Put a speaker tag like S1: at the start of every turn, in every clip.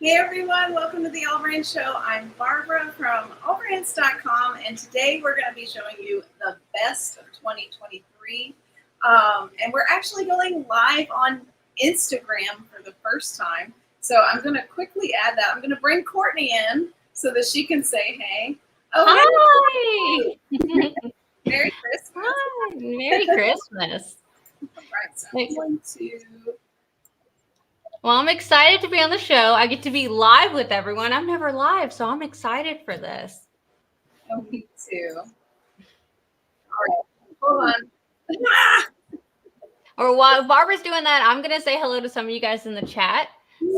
S1: Hey everyone, welcome to the AllBrands Show. I'm Barbara from AllBrands.com, and today we're going to be showing you the best of 2023. And we're actually going live on Instagram for the first time. So I'm going to quickly add that. I'm going to bring Courtney in so that she can say hey.
S2: Oh, hi!
S1: Merry Christmas.
S2: Hi, Merry Christmas.
S1: All right, so I'm going to...
S2: Well, I'm excited to be on the show. I get to be live with everyone. I'm never live, so I'm excited for this.
S1: Oh, me too. All right, hold on.
S2: Or while Barbara's doing that, I'm going to say hello to some of you guys in the chat.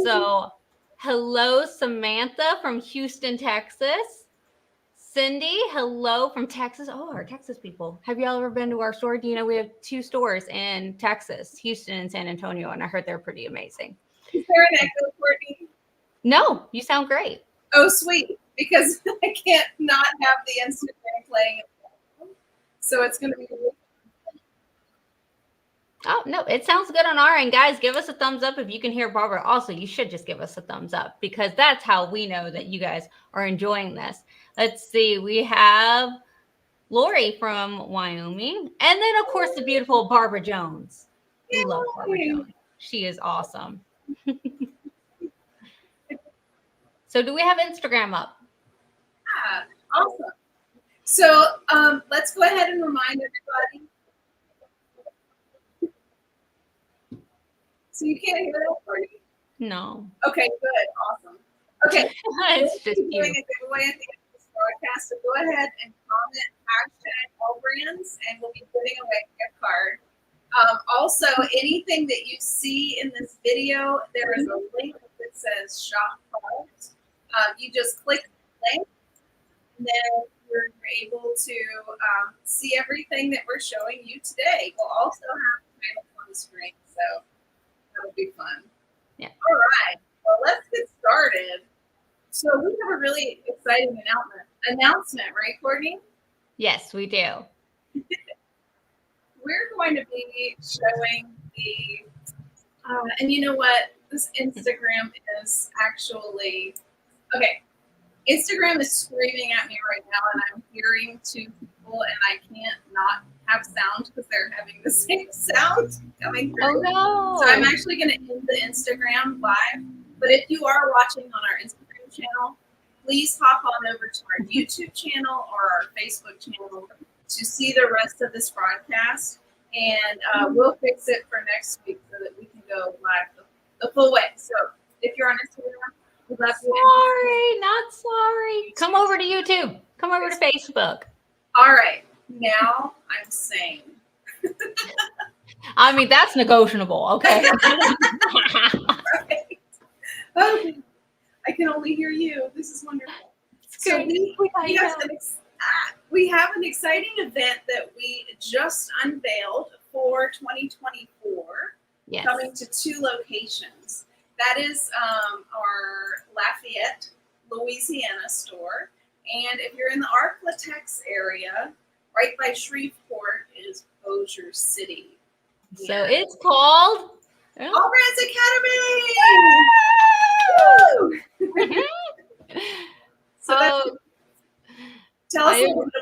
S2: So, hello, Samantha from Houston, Texas. Cindy, hello from Texas. Oh, our Texas people. Have y'all ever been to our store? Do you know we have 2 stores in Texas, Houston and San Antonio, and I heard they're pretty amazing.
S1: Is there an echo, Courtney?
S2: No, you sound great.
S1: Oh, sweet. Because I can't not have the Instagram playing. So it's going to be...
S2: Oh, no, it sounds good on our end. Guys, give us a thumbs up if you can hear Barbara. Also, you should just give us a thumbs up because that's how we know that you guys are enjoying this. Let's see. We have Lori from Wyoming. And then, of course, the beautiful Barbara Jones. We love Barbara Jones. She is awesome. So do we have Instagram up?
S1: Yeah, awesome. So let's go ahead and remind everybody. So you can't hear that, Courtney?
S2: No.
S1: Okay, good. Awesome. Okay.
S2: It's just
S1: doing a giveaway at the end of this broadcast. So go ahead and comment #AllBrands, and we'll be giving away a gift card. Also, anything that you see in this video, there is a link that says Shop Product. You just click the link, and then you're able to see everything that we're showing you today. We'll also have titles on the screen, so that'll be fun.
S2: Yeah.
S1: All right. Well, let's get started. So we have a really exciting announcement, right, Courtney?
S2: Yes, we do.
S1: We're going to be showing the, and you know what? This Instagram is actually, okay, Instagram is screaming at me right now, and I'm hearing 2 people, and I can't not have sound because they're having the same sound coming through.
S2: Oh, no.
S1: So I'm actually going to end the Instagram live. But if you are watching on our Instagram channel, please hop on over to our YouTube channel or our Facebook channel to see the rest of this broadcast. And we'll fix it for next week so that we can go live the full way. So if you're on Instagram, we'd love you.
S2: Sorry, not sorry. Come over to YouTube. Come over to Facebook.
S1: All right. Now I'm sane.
S2: I mean, that's negotiable, okay?
S1: Right. Okay. I can only hear you. This is wonderful. So we have an exciting event that we just unveiled for 2024,
S2: yes,
S1: coming to 2 locations. That is our Lafayette, Louisiana store. And if you're in the Arklatex area, right by Shreveport is Bossier City.
S2: So it's called
S1: AllBrands Academy. So tell us a little bit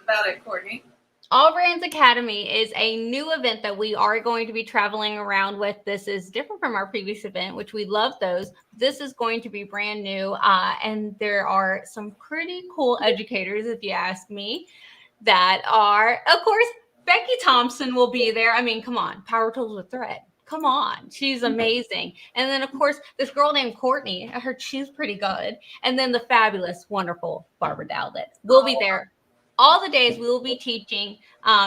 S1: about it, Courtney.
S2: AllBrands Academy is a new event that we are going to be traveling around with. This is different from our previous event, which we love those. This is going to be brand new. And there are some pretty cool educators, if you ask me, that are, of course, Becky Thompson will be there. I mean, come on, Power Tools with Thread. Come on, she's amazing. And then, of course, this girl named Courtney, I heard she's pretty good. And then the fabulous, wonderful Barbara Dowlett will be there. All the days we will be teaching.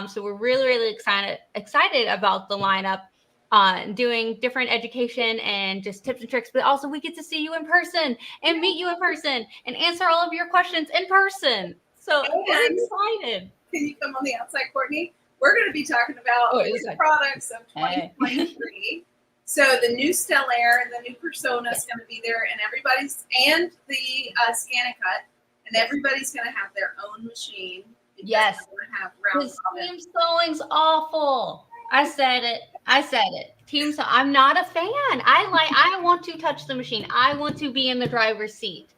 S2: So we're really, really excited about the lineup, doing different education and just tips and tricks. But also we get to see you in person and meet you in person and answer all of your questions in person. So we're excited.
S1: Can you come on the outside, Courtney? We're going to be talking about the products of 2023. So the new Stellaire, the new Persona is going to be there, and and the ScanCut. And everybody's going to have their own machine.
S2: Yes.
S1: Have round
S2: seam's sewing's awful. I said it. I said it. Team so I'm not a fan. I want to touch the machine. I want to be in the driver's seat.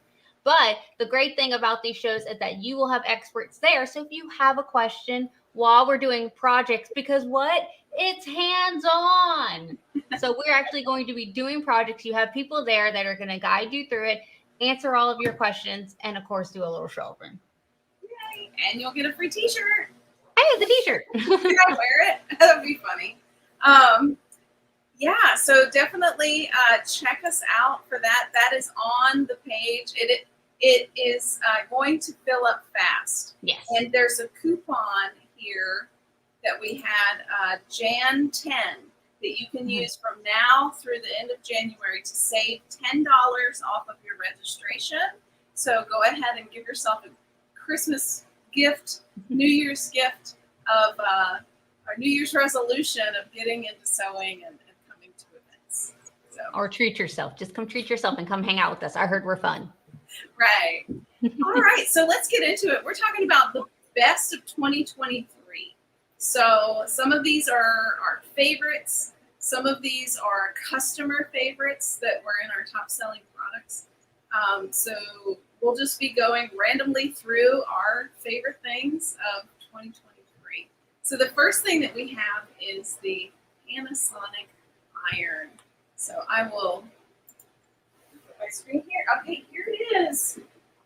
S2: But the great thing about these shows is that you will have experts there. So if you have a question while we're doing projects, because what? It's hands-on. So we're actually going to be doing projects. You have people there that are going to guide you through it, answer all of your questions, and of course do a little show off.
S1: Yay. And you'll get a free t-shirt.
S2: I have the t-shirt.
S1: Can I wear it? That'd be funny. Yeah, so definitely check us out for that. That is on the page. It is going to fill up fast.
S2: Yes.
S1: And there's a coupon here that we had Jan 10 that you can use from now through the end of January to save $10 off of your registration. So go ahead and give yourself a Christmas gift, New Year's gift of our New Year's resolution of getting into sewing and coming to events. So.
S2: Or treat yourself. Just come treat yourself and come hang out with us. I heard we're fun.
S1: Right. All right. So let's get into it. We're talking about the best of 2023. So some of these are our favorites. Some of these are customer favorites that were in our top selling products. So we'll just be going randomly through our favorite things of 2023. So the first thing that we have is the Panasonic iron. So I will put my screen here. Okay, here it is.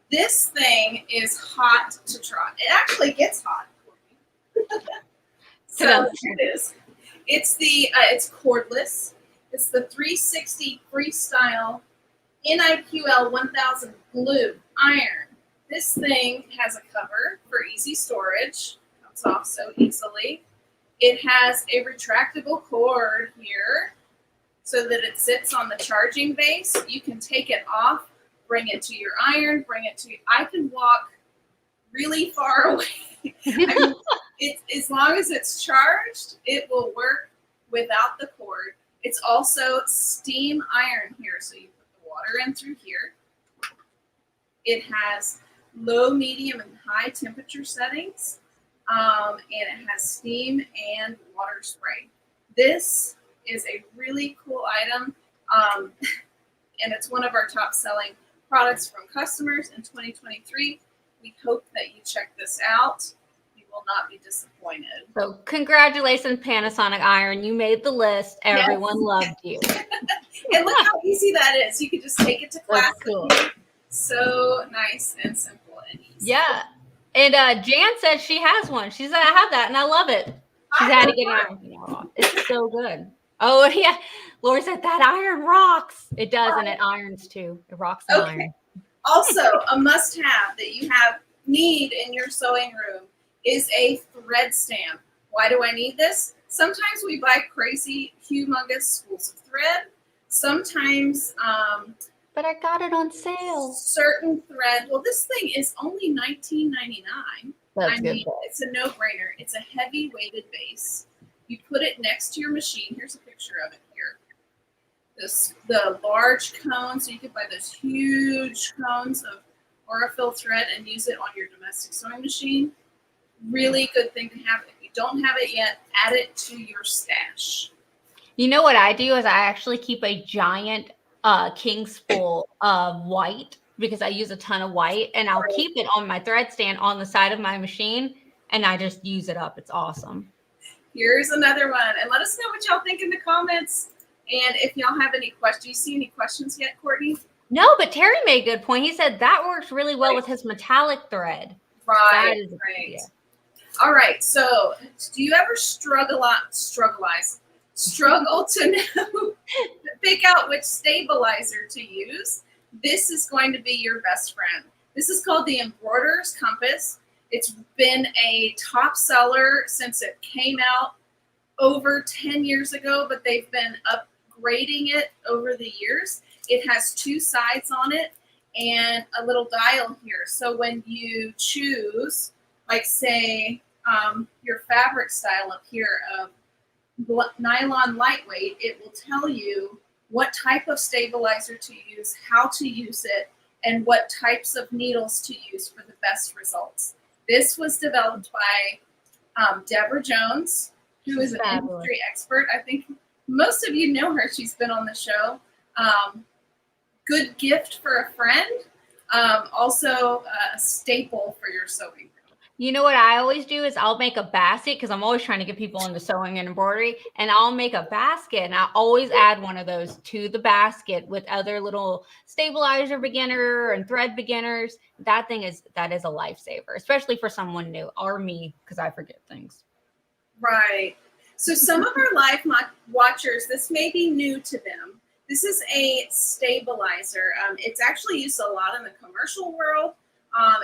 S1: This thing is hot to try. It actually gets hot. So here it is. It's it's cordless. It's the 360 Freestyle NIQL 1000 glue iron. This thing has a cover for easy storage. Comes off so easily. It has a retractable cord here so that it sits on the charging base. You can take it off, bring it to your iron, I can walk really far away. I mean, as long as it's charged, it will work without the cord. It's also steam iron here, so you put the water in through here. It has low, medium, and high temperature settings, and it has steam and water spray. This is a really cool item, and it's one of our top selling products from customers in 2023. We hope that you check this out. You will not be disappointed.
S2: So congratulations, Panasonic Iron. You made the list. Everyone loved you.
S1: And look how easy that is. You can just take it to class.
S2: That's cool.
S1: So nice and simple and easy.
S2: Yeah. And Jan said she has one. She said, I have that, and I love it. She's had to get iron. It's so good. Oh, yeah. Lori said, that iron rocks. It does, and it irons, too. It rocks the iron.
S1: Also, a must-have that you need in your sewing room is a thread stamp. Why do I need this? Sometimes we buy crazy, humongous spools of thread. Sometimes,
S2: but I got it on sale.
S1: Certain thread. Well, this thing is only $19.99.
S2: That's good.
S1: It's a no-brainer. It's a heavy-weighted base. You put it next to your machine. Here's a picture of it here. The large cones, so you could buy those huge cones of Aurifil thread and use it on your domestic sewing machine. Really good thing to have. If you don't have it yet, add it to your stash.
S2: You know what I do is I actually keep a giant king spool of white because I use a ton of white, and I'll keep it on my thread stand on the side of my machine, and I just use it up. It's awesome.
S1: Here's another one, and let us know what y'all think in the comments. And if y'all have any questions, do you see any questions yet, Courtney?
S2: No, but Terry made a good point. He said that works really well with his metallic thread.
S1: Right, right. All right, so do you ever struggle to pick out which stabilizer to use? This is going to be your best friend. This is called the Embroiderer's Compass. It's been a top seller since it came out over 10 years ago, but they've been upgrading it over the years. It has two sides on it and a little dial here. So when you choose, like say, your fabric style up here of nylon lightweight, it will tell you what type of stabilizer to use, how to use it, and what types of needles to use for the best results. This was developed by Deborah Jones, who is an industry expert. I think most of you know her. She's been on the show. Good gift for a friend. Also a staple for your sewing room.
S2: You know what I always do is I'll make a basket because I'm always trying to get people into sewing and embroidery, and I'll make a basket and I always add one of those to the basket with other little stabilizer beginner and thread beginners. That is a lifesaver, especially for someone new or me because I forget things.
S1: Right. So some of our live watchers, this may be new to them. This is a stabilizer. It's actually used a lot in the commercial world.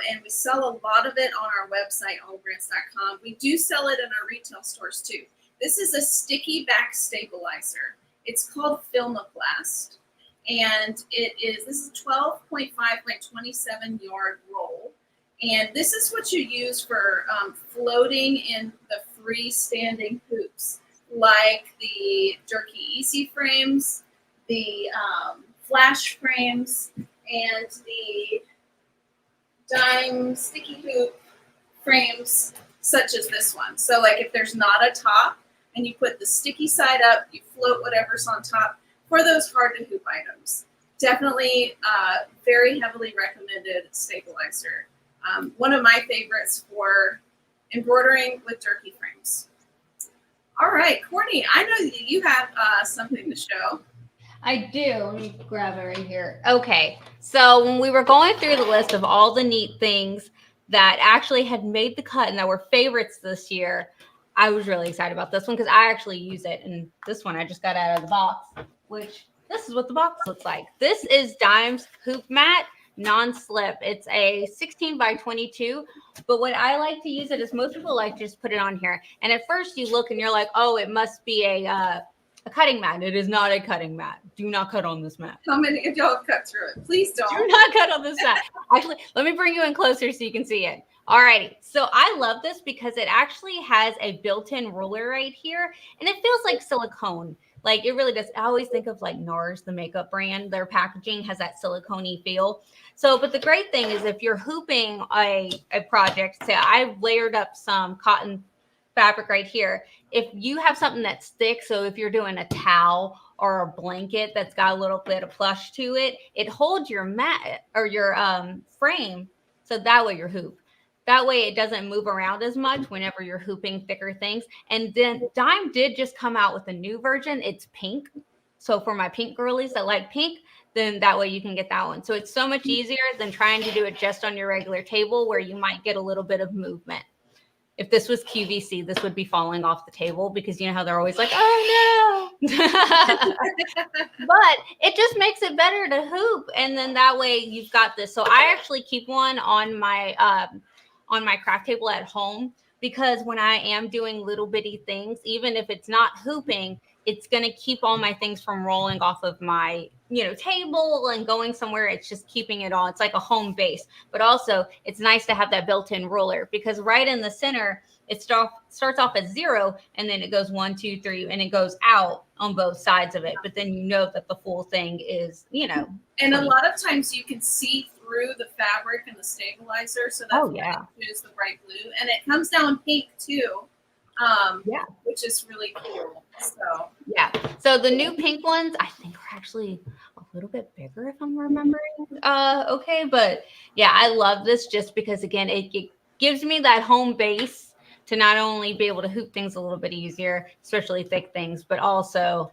S1: And we sell a lot of it on our website, allbrands.com. We do sell it in our retail stores too. This is a sticky back stabilizer. It's called Filmoplast. And this is 12.5 by 27 yard roll. And this is what you use for floating in the freestanding hoops, like the Jerky Easy frames, the flash frames, and the dime sticky hoop frames such as this one. So like if there's not a top and you put the sticky side up, you float whatever's on top for those hard to hoop items. Definitely very heavily recommended stabilizer. One of my favorites for embroidering with jerky frames. All right, Courtney, I know that you have something to show.
S2: I do. Let me grab it right here. Okay. So when we were going through the list of all the neat things that actually had made the cut and that were favorites this year, I was really excited about this one because I actually use it. And this one I just got out of the box, which this is what the box looks like. This is Dime's Hoop Mat non-slip. It's a 16 by 22. But what I like to use it is most people like to just put it on here. And at first you look and you're like, oh, it must be a cutting mat. It is not a cutting mat. Do not cut on this mat.
S1: How many of y'all have cut through it? Please don't.
S2: Do not cut on this mat. Actually, let me bring you in closer so you can see it. All righty. So I love this because it actually has a built-in ruler right here, and it feels like silicone. Like it really does. I always think of like NARS, the makeup brand. Their packaging has that silicone-y feel. So, but the great thing is if you're hooping a project, say I layered up some cotton fabric right here. If you have something that's thick, so if you're doing a towel or a blanket that's got a little bit of plush to it, it holds your mat or your frame. So that way your hoop. That way it doesn't move around as much whenever you're hooping thicker things. And then Dime did just come out with a new version. It's pink. So for my pink girlies that like pink, then that way you can get that one. So it's so much easier than trying to do it just on your regular table where you might get a little bit of movement. If this was QVC, this would be falling off the table because you know how they're always like, oh no. But it just makes it better to hoop. And then that way you've got this. So I actually keep one on my craft table at home because when I am doing little bitty things, even if it's not hooping, it's going to keep all my things from rolling off of my, table and going somewhere. It's just keeping it all. It's like a home base, but also it's nice to have that built-in ruler because right in the center, it starts off at 0 and then it goes 1, 2, 3, and it goes out on both sides of it. But then you know that the full thing is,
S1: And a lot of times you can see through the fabric and the stabilizer. So that's why I choose the bright blue. And it comes down pink too. Which is really cool. So
S2: the new pink ones I think are actually a little bit bigger if I'm remembering okay, but I love this just because again it gives me that home base to not only be able to hoop things a little bit easier, especially thick things, but also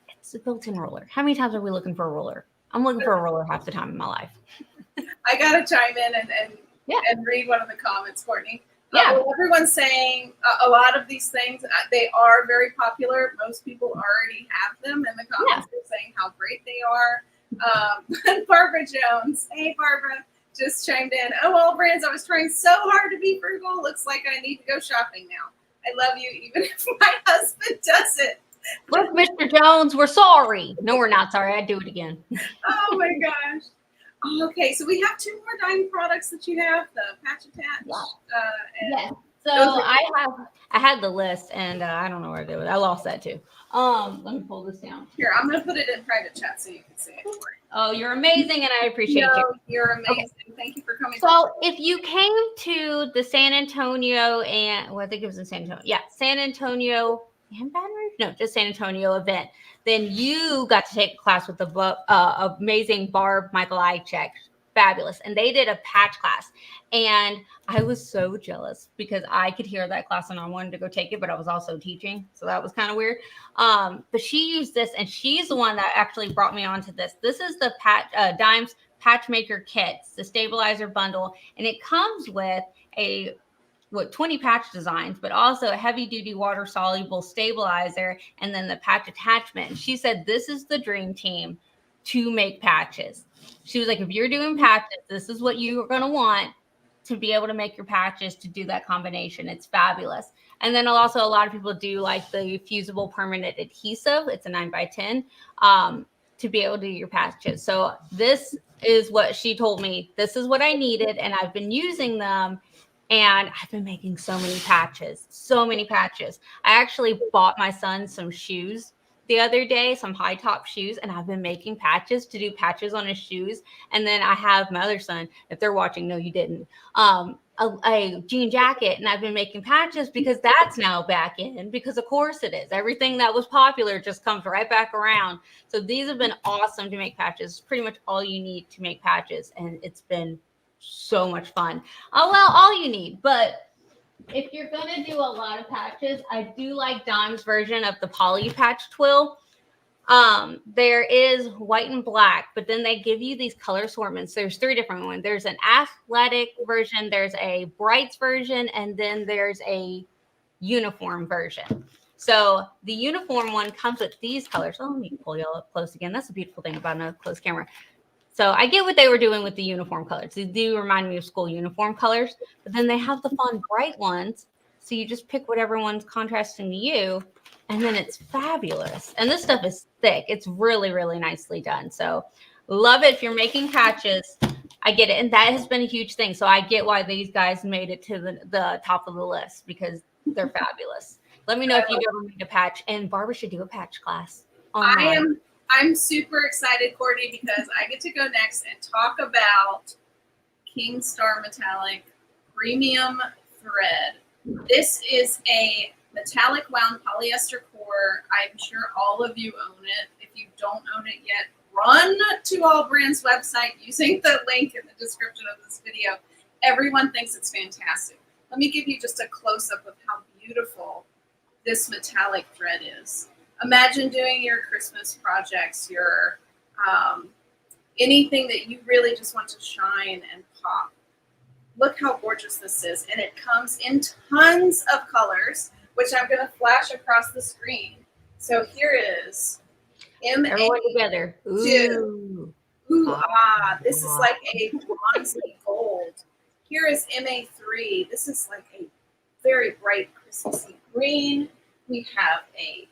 S2: it's a built-in ruler. How many times are we looking for a ruler? I'm looking for a ruler half the time in my life.
S1: I gotta chime in and read one of the comments, Courtney. Well, everyone's saying a lot of these things, they are very popular. Most people already have them in the comments. They're saying how great they are. Barbara Jones, hey Barbara, just chimed in. Oh, AllBrands, I was trying so hard to be frugal. Looks like I need to go shopping now. I love you even if my husband does it.
S2: Look, Mr. Jones, we're sorry. No, we're not sorry. I'd do it again.
S1: Oh my gosh. Okay, so we have 2 more Dime products that you have, the patch attach.
S2: So I had the list, and I don't know where I did it. I lost that too. Let me pull this down.
S1: Here, I'm gonna put it in private chat so you can see it.
S2: Oh, you're amazing, and I appreciate you.
S1: You're amazing. Okay. Thank you for coming.
S2: So if you came to the San Antonio I think it was in San Antonio. Yeah, San Antonio and Baton Rouge? No, just San Antonio event. Then you got to take a class with the amazing Barb Michael Ichek. Fabulous. And they did a patch class. And I was so jealous because I could hear that class and I wanted to go take it, but I was also teaching. So that was kind of weird. But she used this, and she's the one that actually brought me onto this. This is the Dimes Patchmaker Kits, the stabilizer bundle. And it comes with 20 patch designs, but also a heavy duty water soluble stabilizer and then the patch attachment. And she said, this is the dream team to make patches. She was like, if you're doing patches, this is what you're going to want to be able to make your patches, to do that combination. It's fabulous. And then also a lot of people do like the fusible permanent adhesive. It's a 9x10 to be able to do your patches. So this is what she told me. This is what I needed. And I've been using them. And I've been making so many patches. I actually bought my son some shoes the other day, some high top shoes, and I've been making patches to do patches on his shoes. And then I have my other son, if they're watching, no, you didn't, a jean jacket, and I've been making patches because that's now back in, because of course it is. Everything that was popular just comes right back around. So these have been awesome to make patches. It's pretty much all you need to make patches, and it's been so much fun. Well, all you need, but if you're going to do a lot of patches, I do like Dime's version of the poly patch twill. There is white and black, but then they give you these color assortments. There's 3 different ones. There's an athletic version, there's a brights version, and then there's a uniform version. So the uniform one comes with these colors. Oh, let me pull you up close again. That's the beautiful thing about a close camera. So I get what they were doing with the uniform colors. They do remind me of school uniform colors, but then they have the fun bright ones. So you just pick whatever one's contrasting to you, and then it's fabulous. And this stuff is thick. It's really, really nicely done. So love it. If you're making patches, I get it. And that has been a huge thing. So I get why these guys made it to the top of the list, because they're fabulous. Let me know if you've ever made a patch, and Barbara should do a patch class online.
S1: I'm super excited, Courtney, because I get to go next and talk about Kingstar Metallic Premium Thread. This is a metallic wound polyester core. I'm sure all of you own it. If you don't own it yet, run to AllBrands website using the link in the description of this video. Everyone thinks it's fantastic. Let me give you just a close-up of how beautiful this metallic thread is. Imagine doing your Christmas projects, your anything that you really just want to shine and pop. Look how gorgeous this is. And it comes in tons of colors, which I'm going to flash across the screen. So here is
S2: Everyone together.
S1: Ooh, this is like a bronzy gold. Here is MA3. This is like a very bright Christmassy green. We have a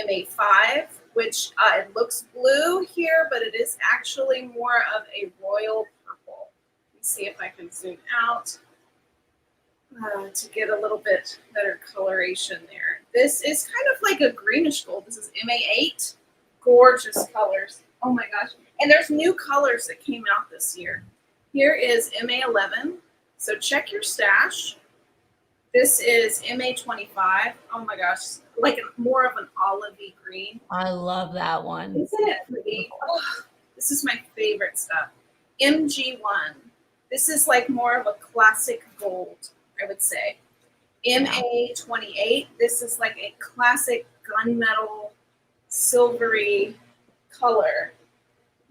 S1: MA5, which it looks blue here, but it is actually more of a royal purple. Let me see if I can zoom out to get a little bit better coloration there. This is kind of like a greenish gold. This is MA8. Gorgeous colors. Oh my gosh. And there's new colors that came out this year. Here is MA11. So check your stash. This is MA25. Oh my gosh, like more of an olivey green.
S2: I love that one.
S1: Isn't it pretty? Oh, this is my favorite stuff. MG1. This is like more of a classic gold, I would say. MA28. This is like a classic gunmetal, silvery color.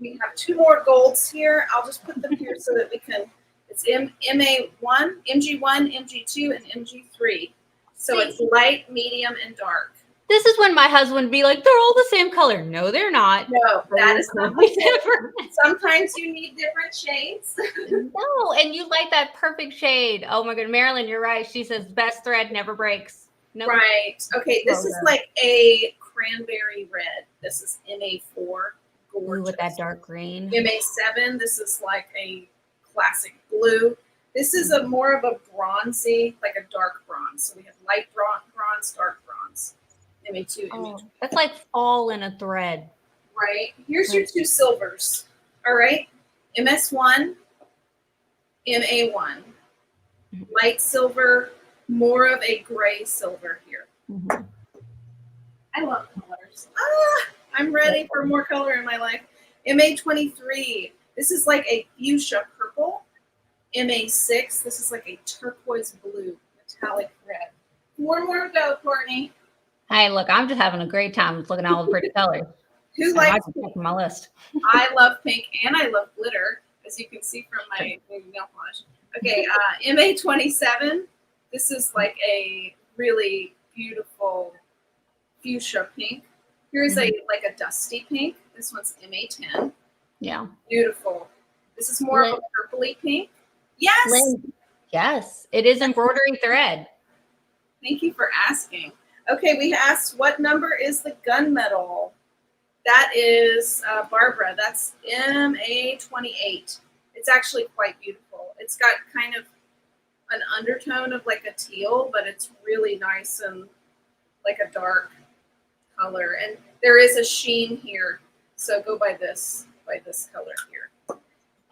S1: We have 2 more golds here. I'll just put them here so that we can. It's MA1, MG1, MG2, and MG3. So it's light, medium, and dark.
S2: This is when my husband would be like, they're all the same color. No, they're not.
S1: No, that is not different. Sometimes you need different shades.
S2: No, and you like that perfect shade. Oh my God, Marilyn, you're right. She says best thread never breaks. No.
S1: Right. Okay, this is like a cranberry red. This is MA4. Gorgeous.
S2: Ooh, with that dark green.
S1: MA7, this is like a classic blue. This is a more of a bronzy, like a dark bronze. So we have light bronze, dark bronze. MA2, MA2.
S2: That's like fall in a thread.
S1: Right. Here's your two silvers. All right. MS1, MA1. Light silver, more of a gray silver here.
S2: Mm-hmm.
S1: I love colors. I'm ready for more color in my life. MA23. This is like a fuchsia purple. MA6. This is like a turquoise blue, metallic red. 4 more to go, Courtney.
S2: Hey, look, I'm just having a great time looking at all the pretty colors.
S1: Who likes
S2: pink? My list.
S1: I love pink and I love glitter, as you can see from my nail polish. Okay, MA27. This is like a really beautiful fuchsia pink. Here's like a dusty pink. This one's MA10.
S2: Yeah.
S1: Beautiful. This is more of a purpley pink. Yes.
S2: Lynn. Yes, it is embroidery thread.
S1: Thank you for asking. Okay, we asked what number is the gunmetal? That is Barbara. That's MA28. It's actually quite beautiful. It's got kind of an undertone of like a teal, but it's really nice and like a dark color. And there is a sheen here, so go by this color here.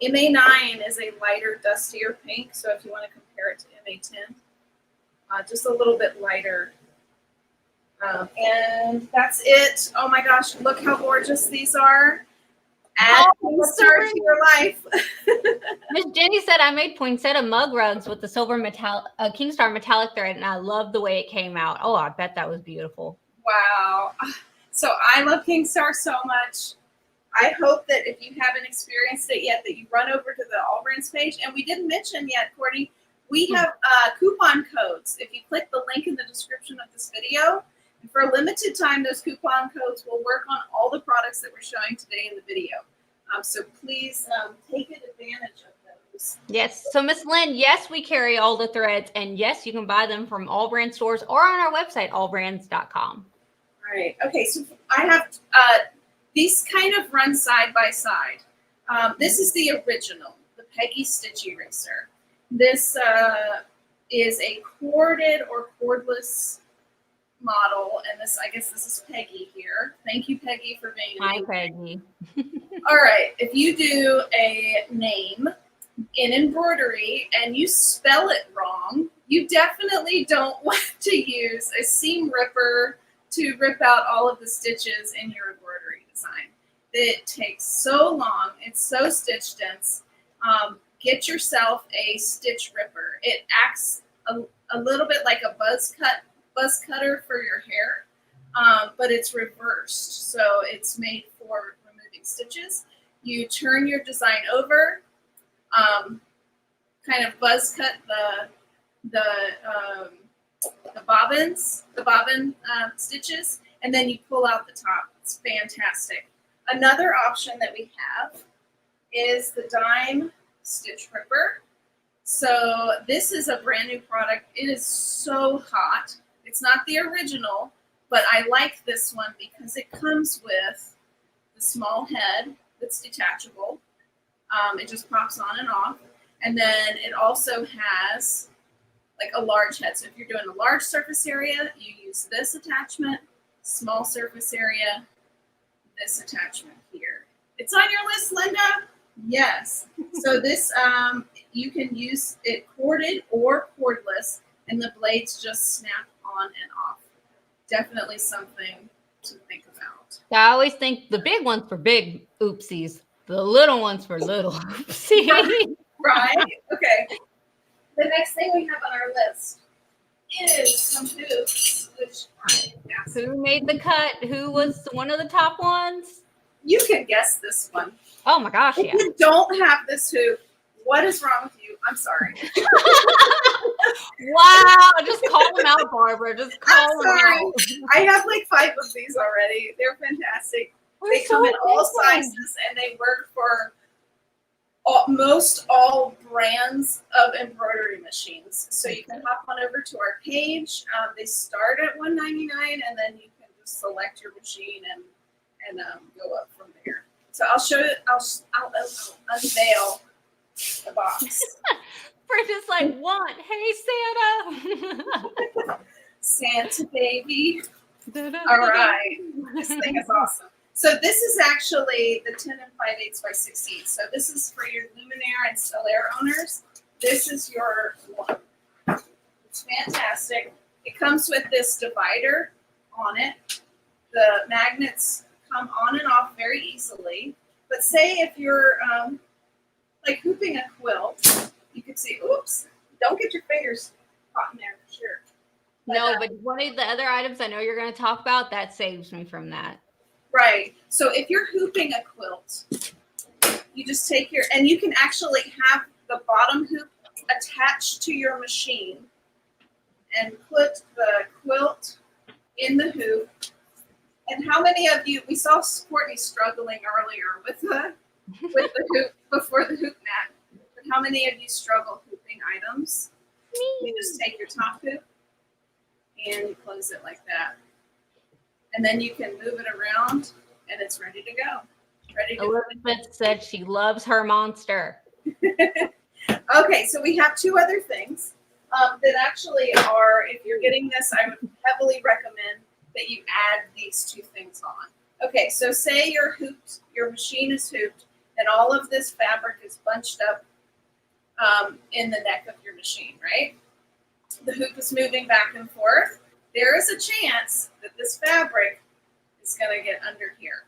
S1: MA9 is a lighter, dustier pink. So if you want to compare it to MA10, just a little bit lighter. And that's it. Oh my gosh, look how gorgeous these are. Add Kingstar to your life.
S2: Miss Jenny said I made poinsettia mug rugs with the silver Kingstar metallic thread, and I love the way it came out. Oh, I bet that was beautiful.
S1: Wow. So I love Kingstar so much. I hope that if you haven't experienced it yet, that you run over to the AllBrands page. And we didn't mention yet, Courtney, we have coupon codes. If you click the link in the description of this video, and for a limited time, those coupon codes will work on all the products that we're showing today in the video. So please take advantage of those.
S2: Yes. So Miss Lynn, yes, we carry all the threads, and yes, you can buy them from AllBrands stores or on our website, allbrands.com.
S1: All right. Okay. So I have these kind of run side by side. This is the original, the Peggy Stitch Eraser. This is a corded or cordless model, and this, I guess this is Peggy here. Thank you, Peggy, for being
S2: Hi, Peggy.
S1: All right, if you do a name in embroidery and you spell it wrong, you definitely don't want to use a seam ripper to rip out all of the stitches in your embroidery design. It takes so long. It's so stitch dense. Get yourself a stitch ripper. It acts a little bit like a buzz cutter for your hair, but it's reversed. So it's made for removing stitches. You turn your design over, kind of buzz cut the bobbin stitches, and then you pull out the top. It's fantastic. Another option that we have is the dime stitch ripper. So this is a brand new product. It is so hot. It's not the original, but I like this one because it comes with the small head that's detachable. It just pops on and off. And then it also has like a large head. So if you're doing a large surface area, you use this attachment. Small surface area, this attachment here. It's on your list, Linda? Yes. So this, you can use it corded or cordless, and the blades just snap on and off. Definitely something to think about.
S2: I always think the big ones for big oopsies, the little ones for little oopsies.
S1: Right? Okay. The next thing we have on our list is some hoops, which
S2: Who made the cut? Who was one of the top ones?
S1: You can guess this one.
S2: Oh my gosh,
S1: If
S2: yeah.
S1: you don't have this hoop, what is wrong with you? I'm sorry.
S2: Wow, just call them out, Barbara. Just call them out.
S1: I have like 5 of these already. They're fantastic. They
S2: so
S1: come in all
S2: different.
S1: sizes, and they work for most all brands of embroidery machines. So you can hop on over to our page. They start at $1.99, and then you can just select your machine and go up from there. So I'll show you. I'll unveil the box.
S2: We're just like, what? Hey, Santa.
S1: Santa baby. All right. This thing is awesome. So this is actually the 10 5/8 by 16. So this is for your luminaire and stellaire owners. This is your one. It's fantastic. It comes with this divider on it. The magnets come on and off very easily. But say if you're like hooping a quilt, you could see, oops, don't get your fingers caught in there for sure.
S2: No, but one of the other items I know you're going to talk about, that saves me from that.
S1: Right. So if you're hooping a quilt, you just take your, and you can actually have the bottom hoop attached to your machine and put the quilt in the hoop. And how many of you, we saw Courtney struggling earlier with the hoop before the hoop mat, but how many of you struggle hooping items? You just take your top hoop and you close it like that. And then you can move it around and it's ready to go. Ready to
S2: Elizabeth said she loves her monster.
S1: Okay, so we have two other things that actually are, if you're getting this, I would heavily recommend that you add these two things on. Okay, so say you're hooped, your machine is hooped, and all of this fabric is bunched up in the neck of your machine, right? The hoop is moving back and forth. There is a chance that this fabric is going to get under here.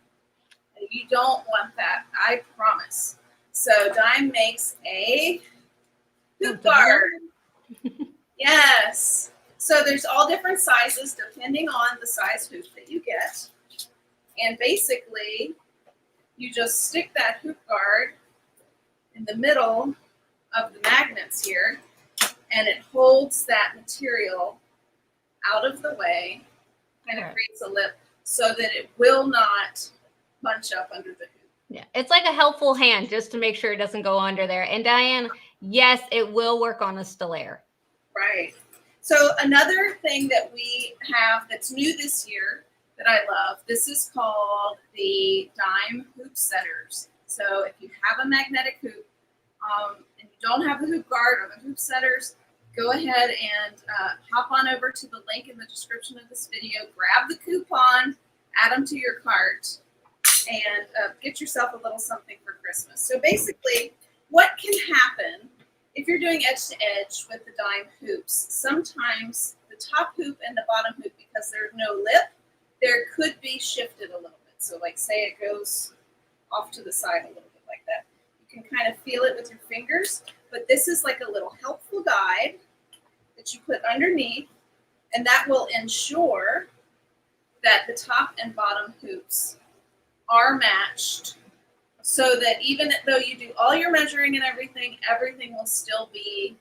S1: And you don't want that, I promise. So Dime makes a hoop guard. Yes. So there's all different sizes depending on the size hoop that you get. And basically, you just stick that hoop guard in the middle of the magnets here, and it holds that material out of the way, kind of creates a lip so that it will not bunch up under the hoop.
S2: Yeah, it's like a helpful hand just to make sure it doesn't go under there. And Diane, yes, it will work on a stellaire.
S1: Right. So another thing that we have that's new this year that I love, this is called the Dime Hoop Setters. So if you have a magnetic hoop and you don't have the hoop guard or the hoop setters, go ahead and hop on over to the link in the description of this video, grab the coupon, add them to your cart, and get yourself a little something for Christmas. So basically, what can happen if you're doing edge to edge with the Dime hoops? Sometimes the top hoop and the bottom hoop, because there's no lip, there could be shifted a little bit. So like say it goes off to the side a little bit like that. You can kind of feel it with your fingers, but this is like a little helpful guide that you put underneath, and that will ensure that the top and bottom hoops are matched, so that even though you do all your measuring and everything will still be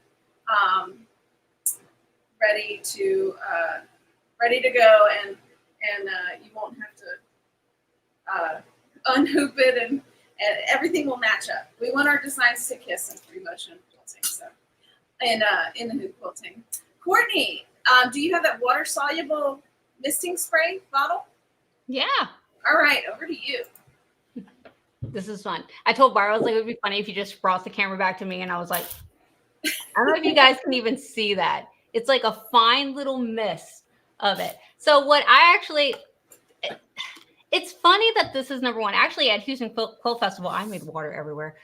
S1: ready to go, and you won't have to unhoop it, and everything will match up. We want our designs to kiss in free motion quilting, so in the hoop quilting. Courtney, do you have that water soluble misting spray bottle?
S2: Yeah.
S1: All right, over to you.
S2: This is fun. I told Bar, I was like, it would be funny if you just brought the camera back to me, and I was like, I don't know if you guys can even see that. It's like a fine little mist of it. So what I actually, it's funny that this is number one. Actually, at Houston Quilt Festival, I made water everywhere.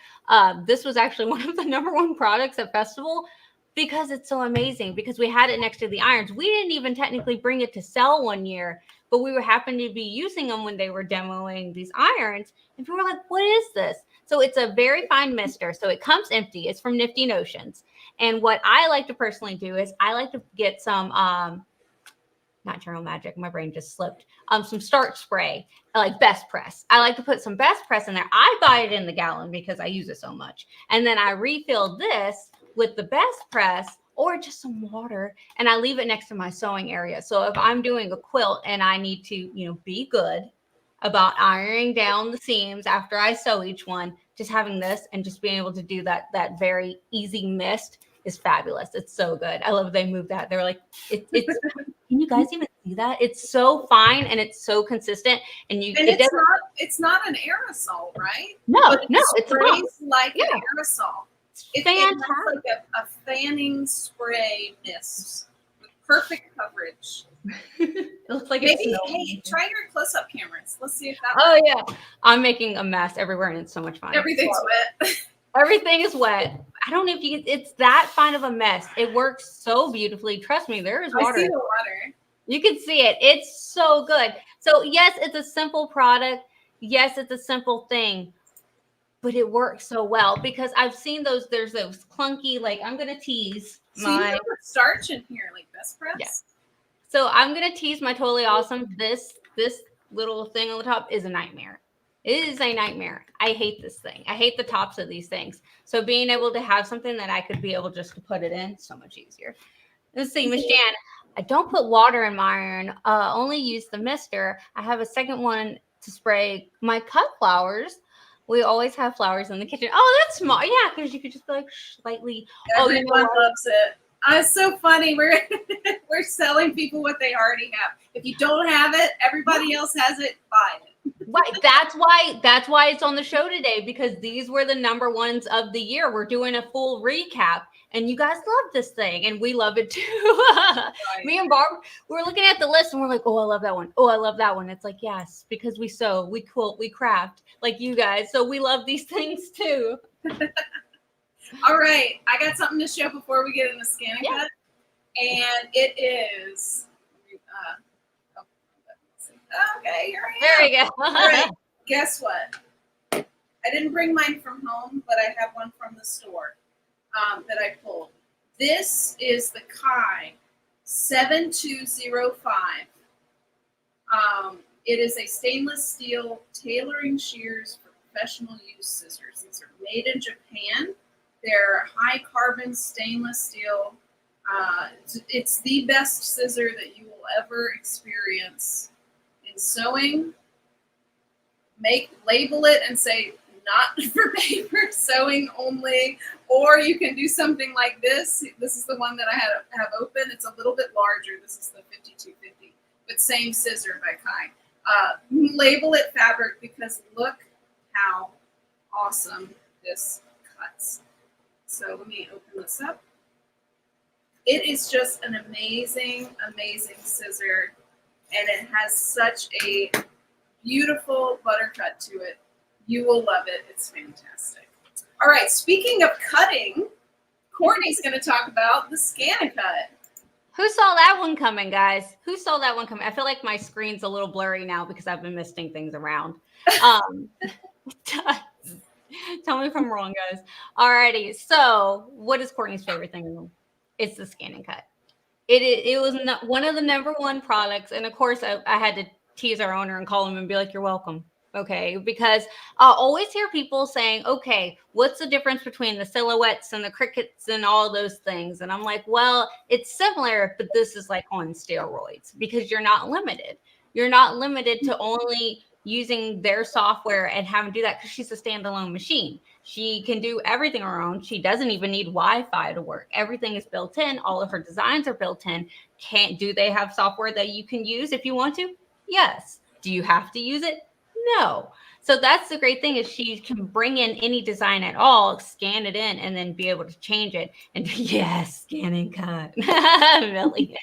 S2: This was actually one of the #1 products at Festival because it's so amazing, because we had it next to the irons. We didn't even technically bring it to sell one year, but we were happened to be using them when they were demoing these irons. And people were like, what is this? So it's a very fine mister. So it comes empty. It's from Nifty Notions. And what I like to personally do is I like to get some, not Journal Magic, my brain just slipped, some starch spray, like Best Press. I like to put some Best Press in there. I buy it in the gallon because I use it so much. And then I refill this with the Best Press or just some water, and I leave it next to my sewing area. So if I'm doing a quilt and I need to, be good about ironing down the seams after I sew each one, just having this and just being able to do that very easy mist is fabulous. It's so good. I love they moved that. They're like, it's can you guys even see that? It's so fine and it's so consistent. And
S1: it's not an aerosol, right?
S2: No,
S1: but
S2: no, it's
S1: sprays like
S2: yeah.
S1: an aerosol. It
S2: fantastic.
S1: has like a fanning spray mist with perfect coverage.
S2: It looks like
S1: Maybe,
S2: it's
S1: hey, try your close-up cameras. Let's see if that
S2: Oh
S1: works.
S2: yeah. I'm making a mess everywhere and it's so much fun.
S1: Everything's wet.
S2: Everything is wet. I don't know if you it's that fine of a mess. It works so beautifully. Trust me, there is water.
S1: I see the water.
S2: You can see it. It's so good. So yes, it's a simple product. Yes, it's a simple thing, but it works so well because I've seen those. There's those clunky, like I'm gonna tease
S1: So you have starch in here, like best press.
S2: Yeah. So I'm gonna tease my totally awesome. This little thing on the top is a nightmare. It is a nightmare. I hate this thing. I hate the tops of these things. So being able to have something that I could be able just to put it in, so much easier. Let's see, Miss Jan. I don't put water in my iron. Only use the mister. I have a second one to spray my cut flowers. We always have flowers in the kitchen. Oh, that's smart. Yeah, because you could just be like slightly.
S1: Everyone loves it. It's so funny. We're selling people what they already have. If you don't have it, everybody else has it. Buy it.
S2: Right. That's why it's on the show today, because these were the number ones of the year. We're doing a full recap, and you guys love this thing, and we love it too. Right. Me and Barb, we're looking at the list, and we're like, "Oh, I love that one. Oh, I love that one." It's like, yes, because we sew, we quilt, we craft, like you guys. So we love these things too.
S1: All right, I got something to show before we get into ScanCut, and it is. Okay, here I am.
S2: There we go.
S1: All right, guess what? I didn't bring mine from home, but I have one from the store that I pulled. This is the Kai 7205. It is a stainless steel tailoring shears for professional use scissors. These are made in Japan. They're high carbon stainless steel. It's the best scissor that you will ever experience in sewing. Label it and say not for paper, sewing only, or you can do something like this. This is the one that I have open. It's a little bit larger. This is the 5250, but same scissor by Kai. Label it fabric because look how awesome this cuts. So let me open this up. It is just an amazing, amazing scissor, and it has such a beautiful butter cut to it. You will love it. It's fantastic. All right, speaking of cutting, Courtney's going to talk about the ScanCut.
S2: Who saw that one coming, guys? Who saw that one coming? I feel like my screen's a little blurry now because I've been misting things around. Tell me if I'm wrong, guys. Alrighty. So, what is Courtney's favorite thing? It's the ScanCut. It was one of the number one products, and of course, I had to tease our owner and call him and be like, "You're welcome." Okay, because I always hear people saying, "Okay, what's the difference between the silhouettes and the crickets and all those things?" And I'm like, "Well, it's similar, but this is like on steroids because you're not limited. You're not limited to only using their software and having to do that because she's a standalone machine. She can do everything on her own. She doesn't even need Wi-Fi to work. Everything is built in. All of her designs are built in. Do they have software that you can use if you want to? Yes. Do you have to use it? No. So that's the great thing is she can bring in any design at all, scan it in, and then be able to change it. And yes, scan and cut. Really.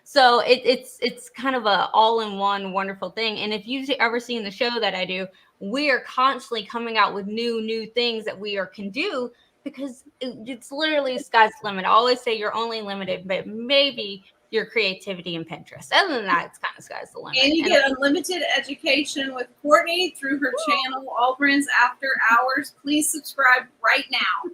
S2: So it's kind of a all-in-one wonderful thing. And if you've ever seen the show that I do, we are constantly coming out with new things that we can do because it's literally sky's the limit. I always say you're only limited, but maybe your creativity and Pinterest. Other than that, it's kind of sky's the limit.
S1: And you get unlimited education with Courtney through her channel, AllBrands After Hours. Please subscribe right now.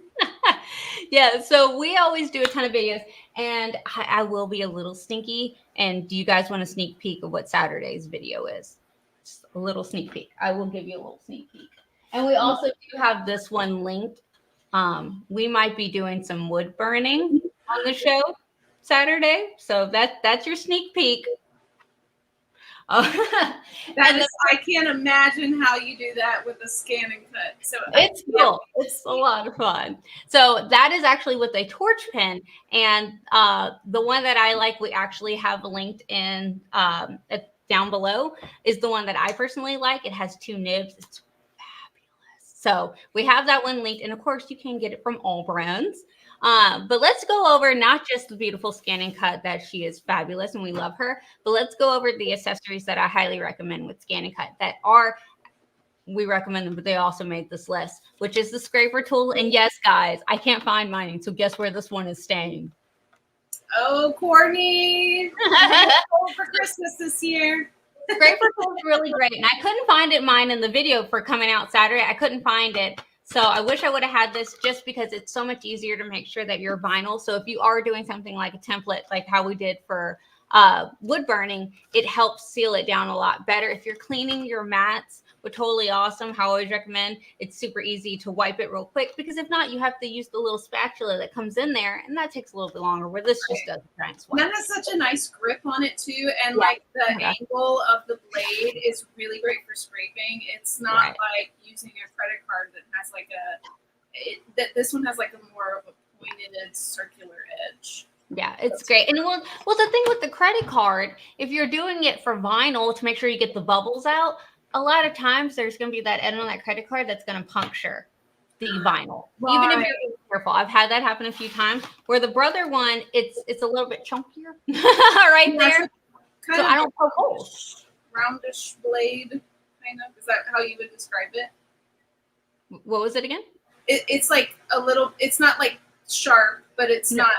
S2: Yeah, so we always do a ton of videos, and I will be a little sneaky. And do you guys want a sneak peek of what Saturday's video is? Just a little sneak peek. I will give you a little sneak peek. And we also do have this one linked. We might be doing some wood burning on the show Saturday, so that's your sneak peek.
S1: I can't imagine how you do that with a scan and cut. So
S2: it's cool. It's a lot of fun. So that is actually with a torch pen, and the one that I like, we actually have linked in down below, is the one that I personally like. It has 2 nibs. It's fabulous. So we have that one linked. And of course, you can get it from AllBrands. But let's go over not just the beautiful ScanCut that she is fabulous and we love her, but let's go over the accessories that I highly recommend with ScanCut that we recommend them, but they also made this list, which is the scraper tool. And yes, guys, I can't find mine. So guess where this one is staying?
S1: Oh, Courtney. For Christmas this year.
S2: Scraper tool is really great. And I couldn't find mine in the video for coming out Saturday. I couldn't find it. So I wish I would have had this just because it's so much easier to make sure that you're vinyl. So if you are doing something like a template, like how we did for wood burning, it helps seal it down a lot better. If you're cleaning your mats, but totally awesome. How I always recommend, it's super easy to wipe it real quick, because if not, you have to use the little spatula that comes in there, and that takes a little bit longer, where this just doesn't try and swipe.
S1: That has such a nice grip on it too, and like the angle of the blade is really great for scraping. It's not like using a credit card that has like this one has like a more of a pointed circular edge.
S2: Yeah, it's great. And well, the thing with the credit card, if you're doing it for vinyl to make sure you get the bubbles out, a lot of times there's going to be that end on that credit card that's going to puncture the vinyl. Even if you're careful. I've had that happen a few times, where the brother one, it's a little bit chunkier right there. So I don't poke holes.
S1: Roundish blade, kind of. Is that how you would describe it?
S2: What was it again?
S1: It's like a little, it's not like sharp, but it's not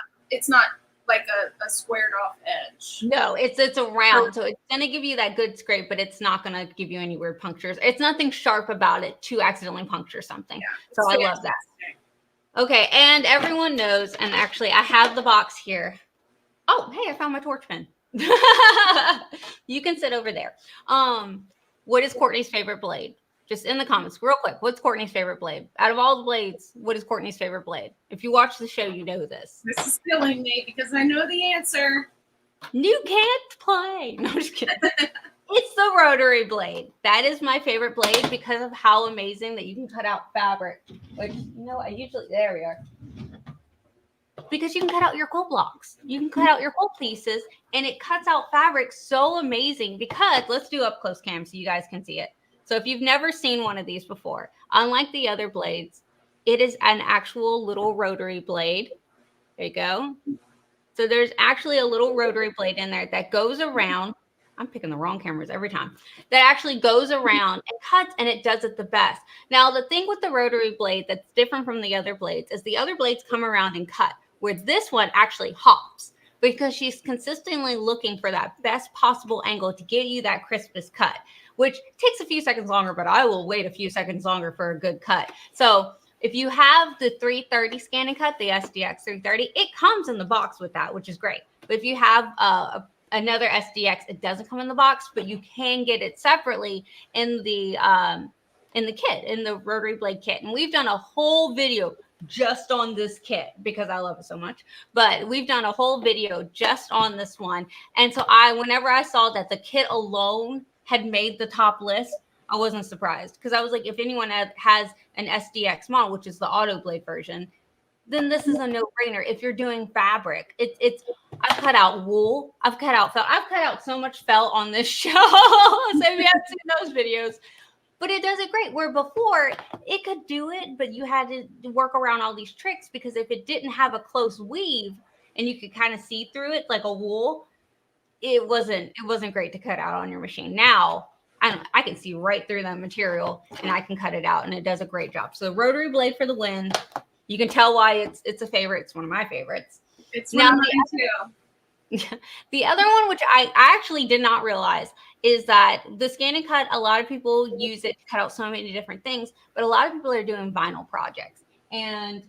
S1: like a squared off edge.
S2: No, it's a round. So it's going to give you that good scrape, but it's not going to give you any weird punctures. It's nothing sharp about it to accidentally puncture something. Yeah, so I love that. Okay. And everyone knows, and actually I have the box here. Oh, hey, I found my torch pen. You can sit over there. What is Courtney's favorite blade? Just in the comments, real quick. What's Courtney's favorite blade? Out of all the blades, what is Courtney's favorite blade? If you watch the show, you know this.
S1: This is killing me because I know the answer.
S2: You can't play. No, I'm just kidding. It's the Rotary Blade. That is my favorite blade because of how amazing that you can cut out fabric. Which, there we are. Because you can cut out your quilt blocks. You can cut out your quilt pieces, and it cuts out fabric so amazing because, let's do up close cam so you guys can see it. So if you've never seen one of these before, unlike the other blades, it is an actual little rotary blade. There you go. So there's actually a little rotary blade in there that goes around. I'm picking the wrong cameras every time. That actually goes around and cuts, and it does it the best. Now, the thing with the rotary blade that's different from the other blades is the other blades come around and cut, where this one actually hops, because she's consistently looking for that best possible angle to get you that crispest cut, which takes a few seconds longer, but I will wait a few seconds longer for a good cut. So if you have the 330 ScanCut, the SDX 330, it comes in the box with that, which is great. But if you have another SDX, it doesn't come in the box, but you can get it separately in the kit, in the Rotary Blade kit. And we've done a whole video just on this kit because I love it so much. But we've done a whole video just on this one. And so whenever I saw that the kit alone had made the top list, I wasn't surprised, because I was like, if anyone has an SDX model, which is the auto blade version, then this is a no-brainer. If you're doing fabric, I've cut out wool, I've cut out felt, I've cut out so much felt on this show. So if you haven't seen those videos, but it does it great. Where before it could do it, but you had to work around all these tricks, because if it didn't have a close weave and you could kind of see through it like a wool, it wasn't great to cut out on your machine. Now I can see right through that material and I can cut it out, and it does a great job. So the Rotary Blade for the win. You can tell why it's a favorite. It's one of my favorites.
S1: It's one of mine too.
S2: The other one, which I actually did not realize, is that the ScanCut, a lot of people use it to cut out so many different things, but a lot of people are doing vinyl projects, and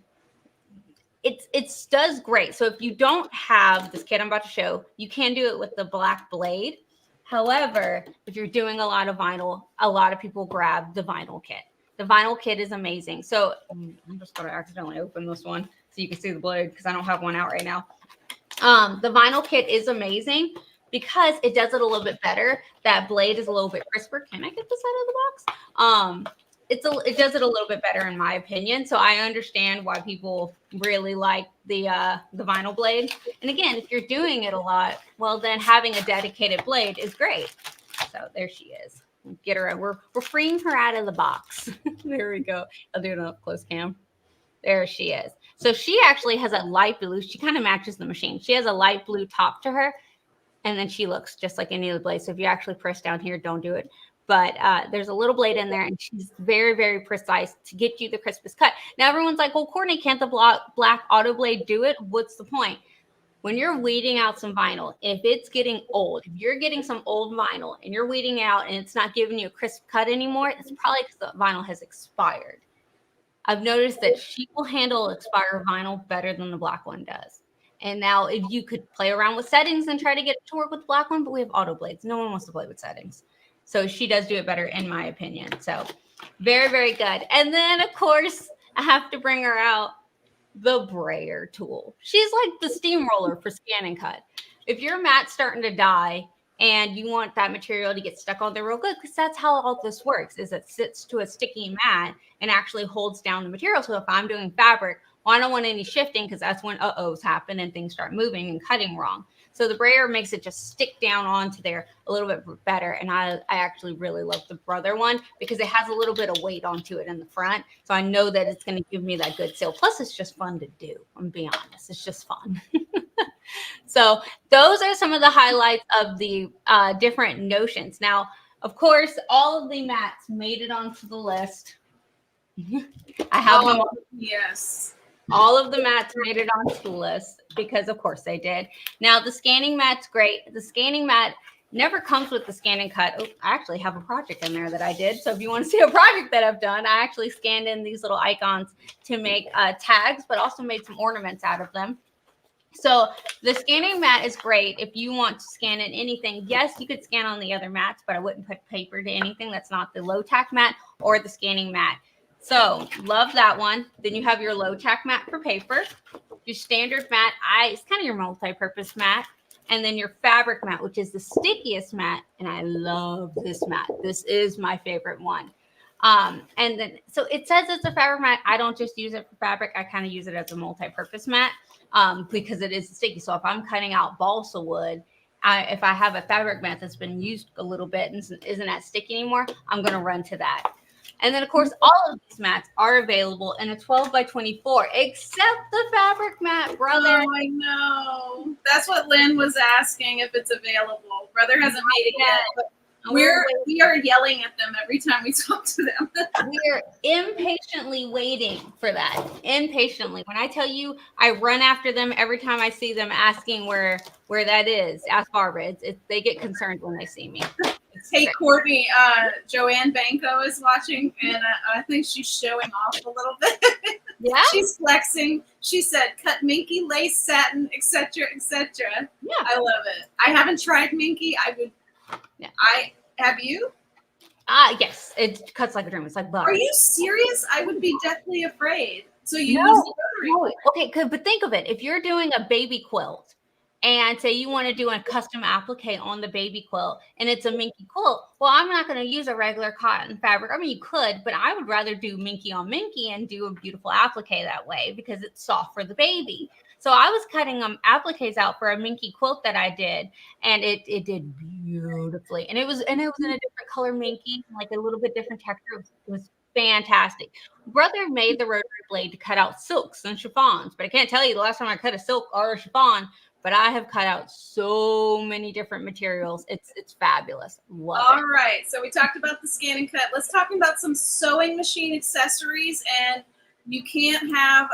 S2: it does great. So if you don't have this kit I'm about to show, you can do it with the black blade. However, if you're doing a lot of vinyl, a lot of people grab the vinyl kit. The vinyl kit is amazing. So I'm just going to accidentally open this one so you can see the blade, because I don't have one out right now. The vinyl kit is amazing because it does it a little bit better. That blade is a little bit crisper. Can I get this out of the box? It does it a little bit better in my opinion. So I understand why people really like the vinyl blade. And again, if you're doing it a lot, well, then having a dedicated blade is great. So there she is. Get her. We're freeing her out of the box. There we go. I'll do it up close cam. There she is. So she actually has a light blue. She kind of matches the machine. She has a light blue top to her, and then she looks just like any of the blades. So if you actually press down here, don't do it. But there's a little blade in there, and she's very, very precise to get you the crispest cut. Now everyone's like, well, Courtney, can't the black auto blade do it? What's the point? When you're weeding out some vinyl, if it's getting old, if you're getting some old vinyl and you're weeding out and it's not giving you a crisp cut anymore, it's probably because the vinyl has expired. I've noticed that she will handle expired vinyl better than the black one does. And now if you could play around with settings and try to get it to work with the black one, but we have auto blades. No one wants to play with settings. So she does do it better in my opinion. So very, very good. And then of course I have to bring her out the brayer tool. She's like the steamroller for ScanCut. If your mat's starting to die and you want that material to get stuck on there real good, because that's how all this works, is it sits to a sticky mat and actually holds down the material. So if I'm doing fabric, well, I don't want any shifting because that's when uh-ohs happen and things start moving and cutting wrong. So the brayer makes it just stick down onto there a little bit better. And I actually really love the Brother one because it has a little bit of weight onto it in the front. So I know that it's going to give me that good seal. Plus, it's just fun to do. I'm being honest. It's just fun. So those are some of the highlights of the different notions. Now, of course, all of the mats made it onto the list. I have them all.
S1: Yes.
S2: All of the mats made it onto the list because, of course, they did. Now, the scanning mat's great. The scanning mat never comes with the ScanCut. Oh, I actually have a project in there that I did. So if you want to see a project that I've done, I actually scanned in these little icons to make tags, but also made some ornaments out of them. So the scanning mat is great if you want to scan in anything. Yes, you could scan on the other mats, but I wouldn't put paper to anything that's not the low tack mat or the scanning mat. So love that one. Then you have your low tack mat for paper, your standard mat. It's kind of your multi-purpose mat. And then your fabric mat, which is the stickiest mat. And I love this mat. This is my favorite one. And then, so it says it's a fabric mat. I don't just use it for fabric. I kind of use it as a multi-purpose mat because it is sticky. So if I'm cutting out balsa wood, if I have a fabric mat that's been used a little bit and isn't that sticky anymore, I'm going to run to that. And then, of course, all of these mats are available in a 12 by 24, except the fabric mat, Brother.
S1: Oh, I know. That's what Lynn was asking, if it's available. Brother hasn't made it yet, but we are yelling at them every time we talk to them.
S2: We're impatiently waiting for that. Impatiently. When I tell you, I run after them every time I see them asking where that is. Ask Barbara. They get concerned when they see me.
S1: Hey, Courtney, Joanne Banco is watching, and I think she's showing off a little bit.
S2: Yeah.
S1: She's flexing. She said, cut minky, lace, satin, etc., etc.
S2: Yeah.
S1: I love it. I haven't tried minky. Have you?
S2: Yes. It cuts like a dream. It's like butter.
S1: Are you serious? I would be deathly afraid. So you
S2: No,
S1: use the rotary.
S2: Okay, good. But think of it. If you're doing a baby quilt and say you want to do a custom applique on the baby quilt and it's a minky quilt, well, I'm not going to use a regular cotton fabric. I mean, you could, but I would rather do minky on minky and do a beautiful applique that way because it's soft for the baby. So I was cutting appliques out for a minky quilt that I did, and it did beautifully. And it was in a different color minky, like a little bit different texture. It was fantastic. Brother made the rotary blade to cut out silks and chiffons, but I can't tell you the last time I cut a silk or a chiffon, but I have cut out so many different materials. It's fabulous. Love it.
S1: All right. So we talked about the ScanCut. Let's talk about some sewing machine accessories. And you can't have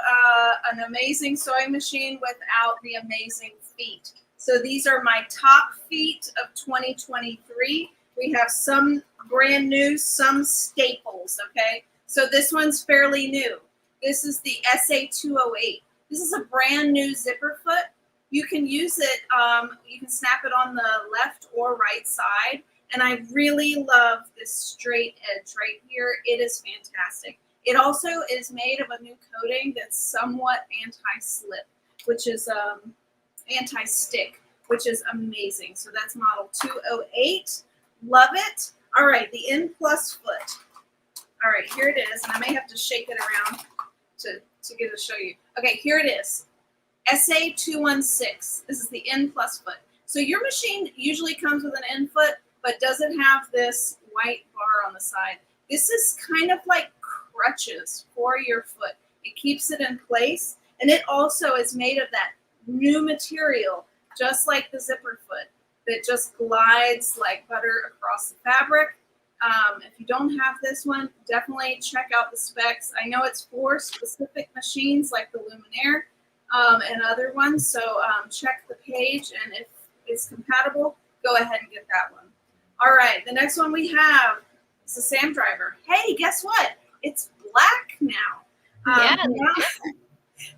S1: an amazing sewing machine without the amazing feet. So these are my top feet of 2023. We have some brand new, some staples, okay? So this one's fairly new. This is the SA208. This is a brand new zipper foot. You can use it, you can snap it on the left or right side. And I really love this straight edge right here. It is fantastic. It also is made of a new coating that's somewhat anti-slip, which is anti-stick, which is amazing. So that's model 208. Love it. All right, the N plus foot. All right, here it is. And I may have to shake it around to get to show you. Okay, here it is. SA216. This is the N plus foot. So your machine usually comes with an N foot, but doesn't have this white bar on the side. This is kind of like crutches for your foot. It keeps it in place, and it also is made of that new material, just like the zipper foot, that just glides like butter across the fabric. If you don't have this one, definitely check out the specs. I know it's for specific machines like the Luminaire and other ones, so check the page, and if it's compatible, go ahead and get that one. All right, the next one we have is the sand driver. Hey, guess what? It's black now.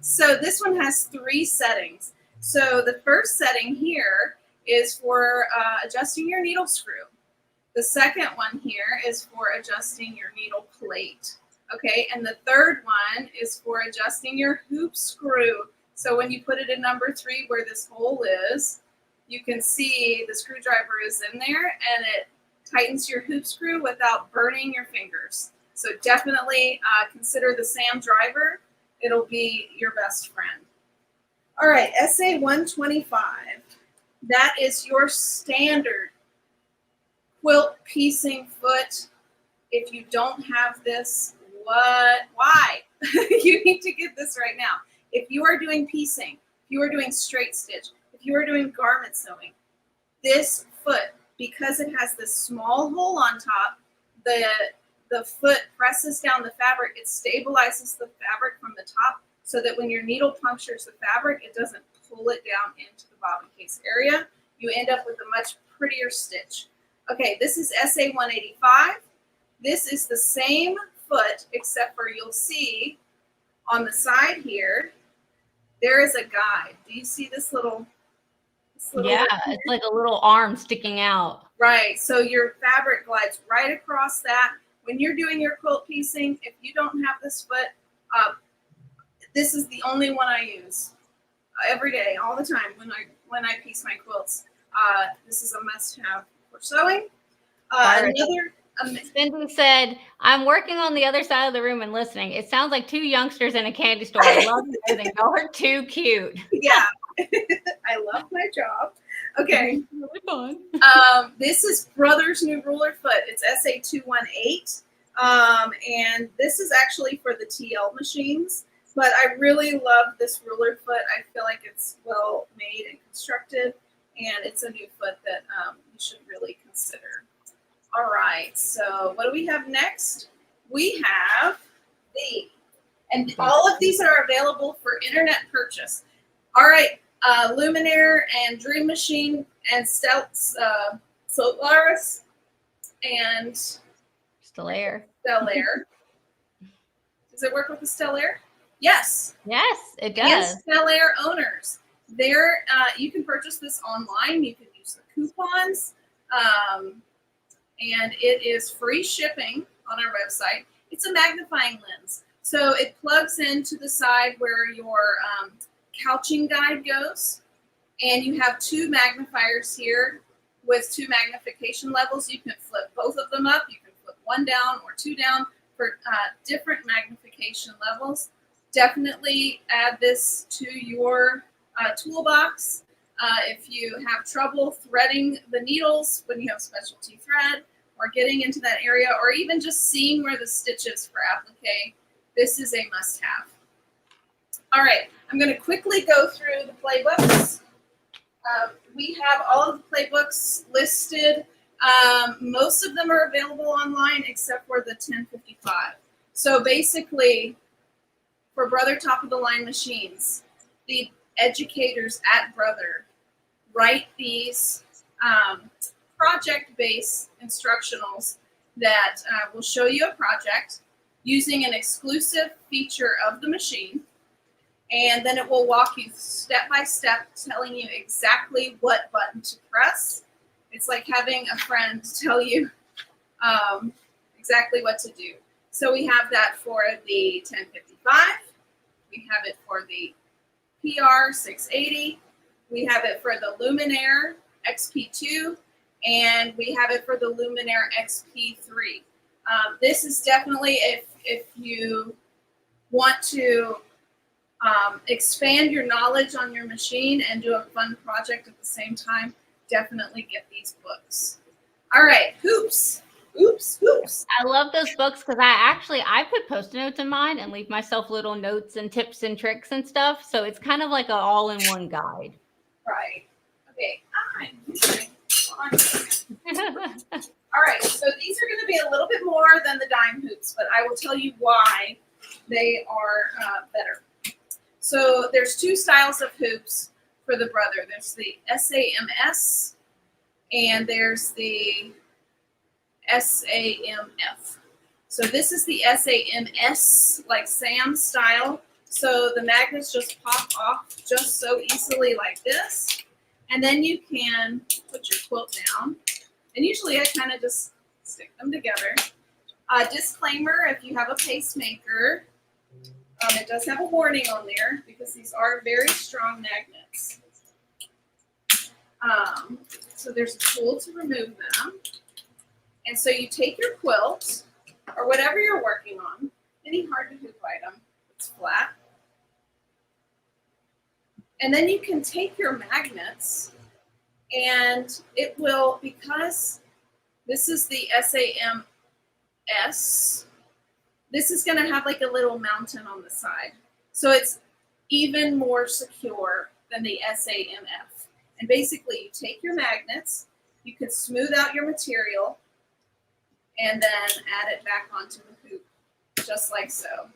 S1: So this one has 3 settings. So the first setting here is for adjusting your needle screw. The second one here is for adjusting your needle plate. Okay, and the third one is for adjusting your hoop screw. So when you put it in number 3 where this hole is, you can see the screwdriver is in there, and it tightens your hoop screw without burning your fingers. So definitely consider the sand driver. It'll be your best friend. All right, SA 125. That is your standard quilt piecing foot. If you don't have this, why? You need to get this right now. If you are doing piecing, if you are doing straight stitch, if you are doing garment sewing, this foot, because it has this small hole on top, the foot presses down the fabric. It stabilizes the fabric from the top so that when your needle punctures the fabric, it doesn't pull it down into the bobbin case area. You end up with a much prettier stitch. Okay, this is SA 185. This is the same foot, except for you'll see on the side here, there is a guide. Do you see this little
S2: yeah, it's like a little arm sticking out.
S1: Right, so your fabric glides right across that. When you're doing your quilt piecing, if you don't have this foot, this is the only one I use every day, all the time when I piece my quilts. This is a must-have for sewing.
S2: Cindy said, "I'm working on the other side of the room and listening. It sounds like 2 youngsters in a candy store. I love everything. Y'all are too cute."
S1: Yeah, I love my job. Okay.
S2: Really fun.
S1: This is Brother's new ruler foot. It's SA 218. And this is actually for the TL machines. But I really love this ruler foot. I feel like it's well made and constructed. And it's a new foot that you should really consider. All right. So what do we have next? We have the, and all of these are available for internet purchase. All right. Luminaire and Dream Machine and Solaris and
S2: Stellaire.
S1: Does it work with the Stellaire? Yes.
S2: Yes, it does.
S1: Yes, Stellaire owners. There, you can purchase this online. You can use the coupons, and it is free shipping on our website. It's a magnifying lens, so it plugs into the side where your couching guide goes, and you have 2 magnifiers here with 2 magnification levels. You can flip both of them up. You can flip 1 down or 2 down for different magnification levels. Definitely add this to your toolbox. If you have trouble threading the needles when you have specialty thread, or getting into that area, or even just seeing where the stitch is for applique, this is a must-have. All right, I'm going to quickly go through the playbooks. We have all of the playbooks listed. Most of them are available online except for the 1055. So basically, for Brother top-of-the-line machines, the educators at Brother write these project-based instructionals that will show you a project using an exclusive feature of the machine, and then it will walk you step by step, telling you exactly what button to press. It's like having a friend tell you exactly what to do. So we have that for the 1055. We have it for the PR 680. We have it for the Luminaire XP2, and we have it for the Luminaire XP3. This is definitely, if you want to expand your knowledge on your machine and do a fun project at the same time, definitely get these books. All right, hoops. Oops, oops.
S2: I love those books because I put post-it notes in mine and leave myself little notes and tips and tricks and stuff. So it's kind of like an all-in-one guide.
S1: Right. Okay. I'm moving on. All right. So these are going to be a little bit more than the dime hoops, but I will tell you why they are better. So there's two styles of hoops for the brother. There's the SAMS and there's the SAMF. So this is the SAMS, like Sam style. So the magnets just pop off just so easily like this. And then you can put your quilt down. And usually I kind of just stick them together. Disclaimer, if you have a pacemaker, it does have a warning on there because these are very strong magnets. So there's a tool to remove them. And so you take your quilt or whatever you're working on, any hard to hoop item that's flat. And then you can take your magnets and it will, because this is the SAMS, this is going to have like a little mountain on the side. So it's even more secure than the SAMF. And basically you take your magnets, you can smooth out your material, and then add it back onto the hoop, just like so.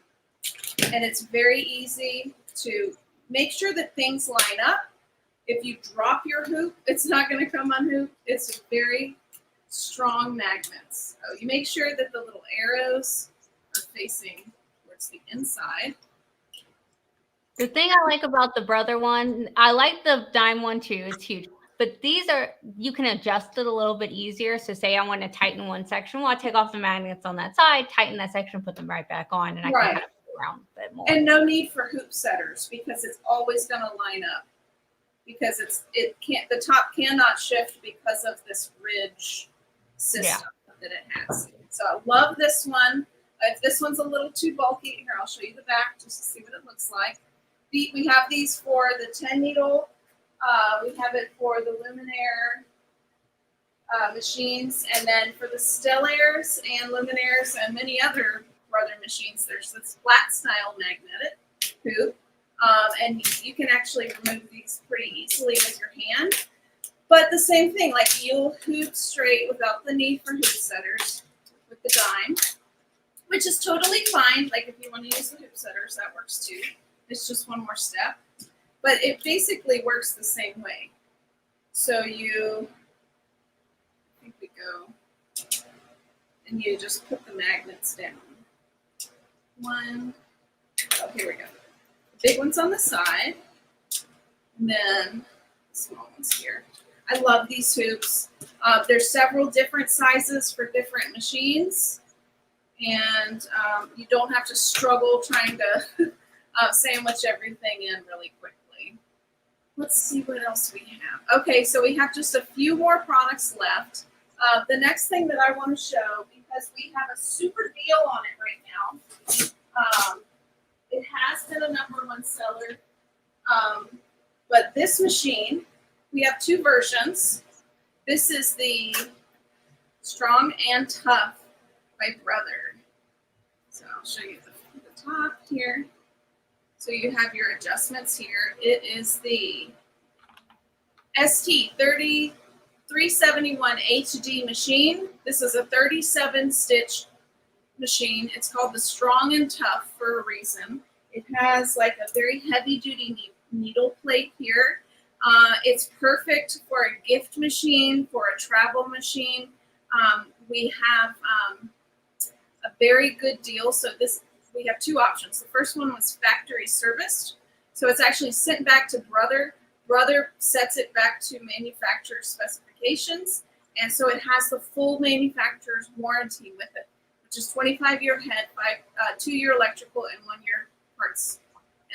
S1: And it's very easy to make sure that things line up. If you drop your hoop, it's not going to come unhooped. It's very strong magnets. So you make sure that the little arrows are facing towards the inside.
S2: The thing I like about the brother one, I like the dime one too. It's huge. But these are, you can adjust it a little bit easier. So say I want to tighten one section. Well, I take off the magnets on that side, tighten that section, put them right back on, and I can kind of move around a bit more.
S1: And no need for hoop setters because it's always going to line up. Because the top cannot shift because of this ridge system that it has. So I love this one. If this one's a little too bulky, here I'll show you the back just to see what it looks like. We have these for the 10 needle. We have it for the Luminaire machines, and then for the Stellaires and Luminaires and many other brother machines, there's this flat style magnetic hoop. And you can actually remove these pretty easily with your hand. But the same thing, like you'll hoop straight without the need for hoop setters with the dime, which is totally fine. Like if you want to use the hoop setters, that works too. It's just one more step. But it basically works the same way. So I think we go, and you just put the magnets down. Here we go. Big ones on the side, and then small ones here. I love these hoops. There's several different sizes for different machines, and you don't have to struggle trying to sandwich everything in really quickly. Let's see what else we have. Okay, so we have just a few more products left. The next thing that I want to show, because we have a super deal on it right now. It has been a #1 seller, but this machine, we have two versions. This is the Strong and Tough by Brother. So I'll show you the top here. So you have your adjustments here. It is the ST371 HD machine. This is a 37 stitch machine. It's called the Strong and Tough for a reason. It has like a very heavy duty needle plate here. It's perfect for a gift machine, for a travel machine. We have a very good deal. So we have two options. The first one was factory serviced. So it's actually sent back to Brother. Brother sets it back to manufacturer's specifications. And so it has the full manufacturer's warranty with it, which is 25-year head, 2-year electrical, and 1-year parts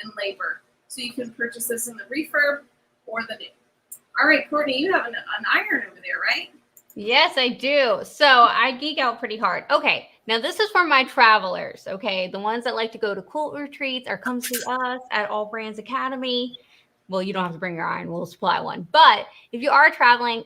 S1: and labor. So you can purchase this in the refurb or the new. All right, Courtney, you have an iron over there, right?
S2: Yes, I do. So I geek out pretty hard. Okay, now this is for my travelers, okay? The ones that like to go to quilt retreats or come see us at AllBrands Academy. Well, you don't have to bring your iron. We'll supply one. But if you are traveling,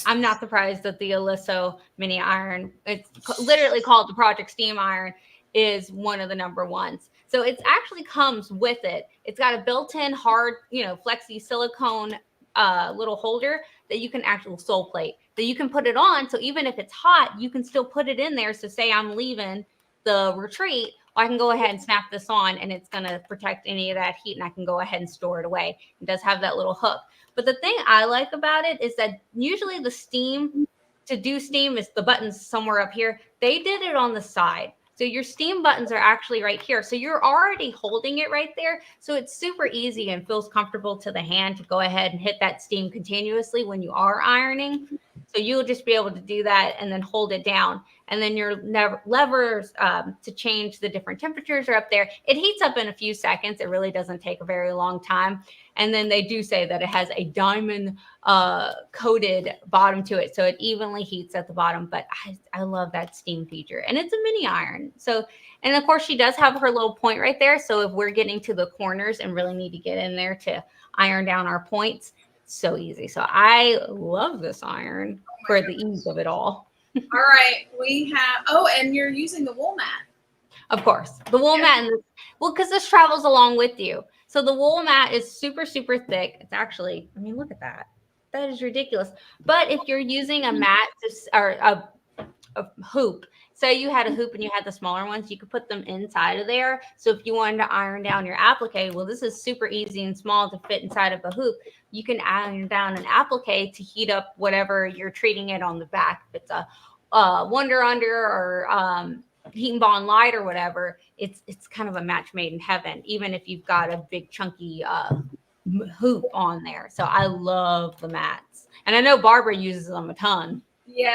S2: I'm not surprised that the Oliso mini iron, it's literally called the Project Steam Iron, is one of the number ones. So it actually comes with it. It's got a built-in hard, flexi silicone little holder that you can actual sole plate that you can put it on. So even if it's hot, you can still put it in there. So say I'm leaving the retreat, I can go ahead and snap this on and it's going to protect any of that heat and I can go ahead and store it away. It does have that little hook. But the thing I like about it is that usually the steam, to do steam, is the buttons somewhere up here. They did it on the side. So your steam buttons are actually right here. So you're already holding it right there. So it's super easy and feels comfortable to the hand to go ahead and hit that steam continuously when you are ironing. So you'll just be able to do that and then hold it down. And then your levers to change the different temperatures are up there. It heats up in a few seconds. It really doesn't take a very long time. And then they do say that it has a diamond coated bottom to it. So it evenly heats at the bottom. But I love that steam feature. And it's a mini iron. So, and of course, she does have her little point right there. So if we're getting to the corners and really need to get in there to iron down our points, so easy. So I love this iron for the ease of it all.
S1: All right. We have, and you're using the wool mat.
S2: Of course. The wool mat, because this travels along with you. So the wool mat is super, super thick. It's actually, look at that. That is ridiculous. But if you're using a mat or a hoop, say you had a hoop and you had the smaller ones, you could put them inside of there. So if you wanted to iron down your applique, well, this is super easy and small to fit inside of a hoop. You can iron down an applique to heat up whatever you're treating it on the back. If it's a Wonder Under or Heat and Bond Light or whatever, it's kind of a match made in heaven, even if you've got a big chunky hoop on there. So I love the mats. And I know Barbara uses them a ton.
S1: Yeah.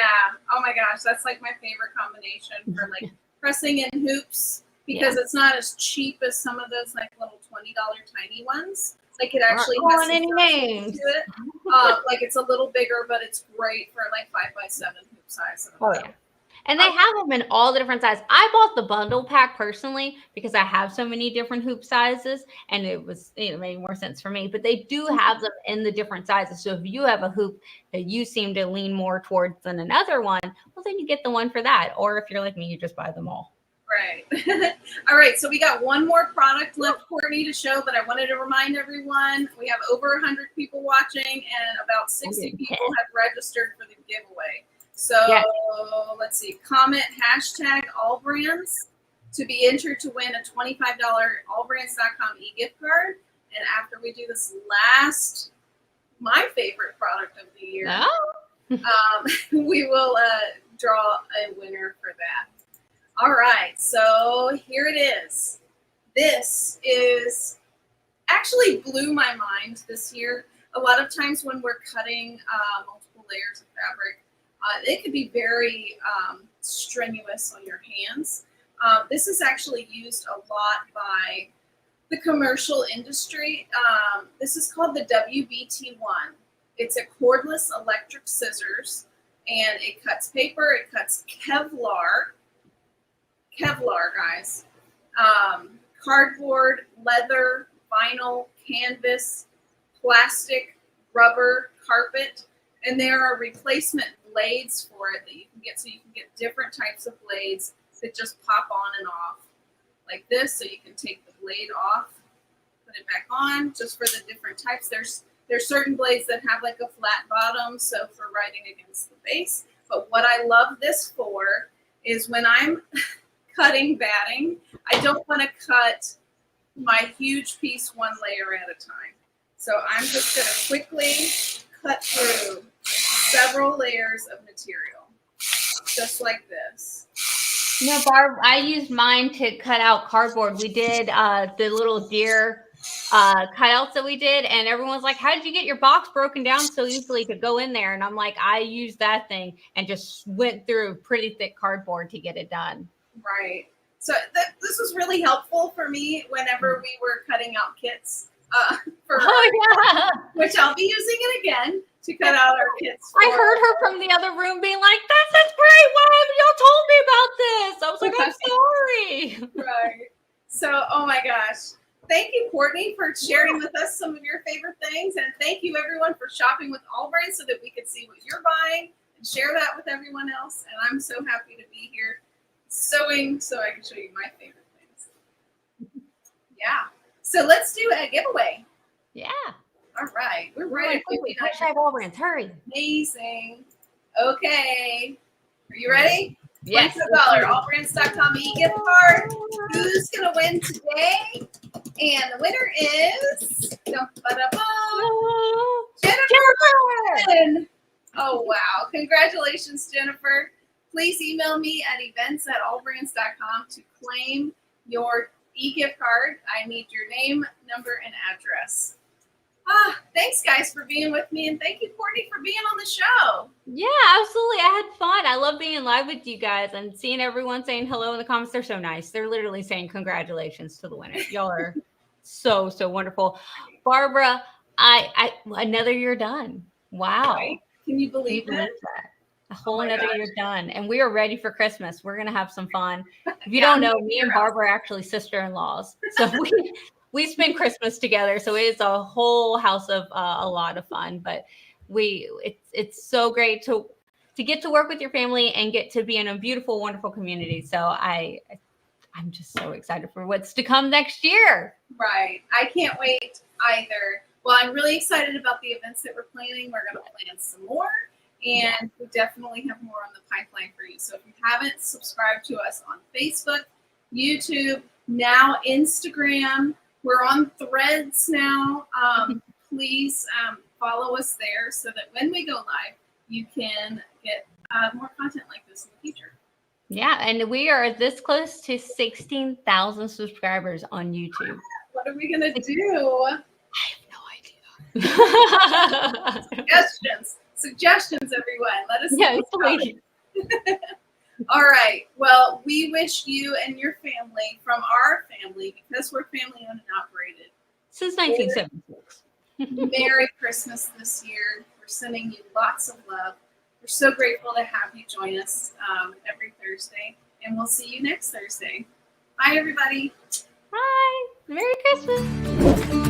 S1: Oh my gosh. That's like my favorite combination for like pressing in hoops because it's not as cheap as some of those like little $20 tiny ones. Like it actually has some
S2: any names
S1: to it. Like it's a little bigger, but it's great for like 5x7 hoop size.
S2: Oh yeah. And they have them in all the different sizes. I bought the bundle pack personally because I have so many different hoop sizes and it was, it made more sense for me, but they do have them in the different sizes. So if you have a hoop that you seem to lean more towards than another one, well, then you get the one for that. Or if you're like me, you just buy them all.
S1: Right. All right. So we got one more product left, Courtney, to show that I wanted to remind everyone. We have over 100 people watching and about 60 people have registered for the giveaway. So let's see, comment hashtag AllBrands to be entered to win a $25 allbrands.com e-gift card. And after we do this last, my favorite product of the year, we will draw a winner for that. All right, so here it is. This is actually blew my mind this year. A lot of times when we're cutting multiple layers of fabric, it could be very strenuous on your hands. This is actually used a lot by the commercial industry. This is called the WBT1. It's a cordless electric scissors, and it cuts paper. It cuts Kevlar, guys. Cardboard, leather, vinyl, canvas, plastic, rubber, carpet, and there are replacement blades for it that you can get, so you can get different types of blades that just pop on and off like this, so you can take the blade off, put it back on, just for the different types. There's certain blades that have like a flat bottom, so for writing against the base. But what I love this for is when I'm cutting batting, I don't want to cut my huge piece one layer at a time. So I'm just going to quickly cut through several layers of material, just like this.
S2: Barb, I used mine to cut out cardboard. We did the little deer cutouts that we did, and everyone's like, how did you get your box broken down so easily to go in there? And I'm like, I used that thing and just went through pretty thick cardboard to get it done.
S1: Right. So this was really helpful for me whenever we were cutting out kits. Which I'll be using it again to cut out our kits.
S2: I heard her from the other room being like, this is great. Why haven't y'all told me about this? I was like, I'm sorry.
S1: Right. So, oh my gosh. thank you, Courtney, for sharing with us some of your favorite things. And thank you, everyone, for shopping with AllBrands so that we could see what you're buying and share that with everyone else. And I'm so happy to be here sewing so I can show you my favorite things. Yeah. So let's do a giveaway.
S2: Yeah.
S1: All right. We're ready.
S2: Hashtag AllBrands. Hurry.
S1: Amazing. Okay. Are you ready?
S2: Yes.
S1: $25 AllBrands.com e-gift card. Who's going to win today? And the winner is Jennifer. Oh, wow. Congratulations, Jennifer. Please email me at events@allbrands.com to claim your e-gift card. I need your name, number, and address. Thanks, guys, for being with me. And thank you, Courtney, for being on the show.
S2: Yeah, absolutely. I had fun. I love being live with you guys and seeing everyone saying hello in the comments. They're so nice. They're literally saying congratulations to the winner. Y'all are so wonderful. Barbara, I another year done. Wow.
S1: Right? Can you believe
S2: that? A whole another year done. And we are ready for Christmas. We're going to have some fun. If you don't know, me and Barbara are actually sister-in-laws. So we spend Christmas together. So it is a whole house of a lot of fun. But it's so great to get to work with your family and get to be in a beautiful, wonderful community. So I'm just so excited for what's to come next year.
S1: Right. I can't wait either. Well, I'm really excited about the events that we're planning. We're going to plan some more. And we definitely have more on the pipeline for you. So if you haven't subscribed to us on Facebook, YouTube, now Instagram, we're on Threads now. Please follow us there so that when we go live, you can get more content like this in the future.
S2: Yeah, and we are this close to 16,000 subscribers on YouTube.
S1: What are we going to do?
S2: I have no idea.
S1: Suggestions, everyone. Let us know.
S2: Yes, please.
S1: All right. Well, we wish you and your family, from our family, because we're family owned and operated,
S2: since 1976.
S1: Merry Christmas this year. We're sending you lots of love. We're so grateful to have you join us every Thursday, and we'll see you next Thursday. Bye, everybody.
S2: Bye. Merry Christmas.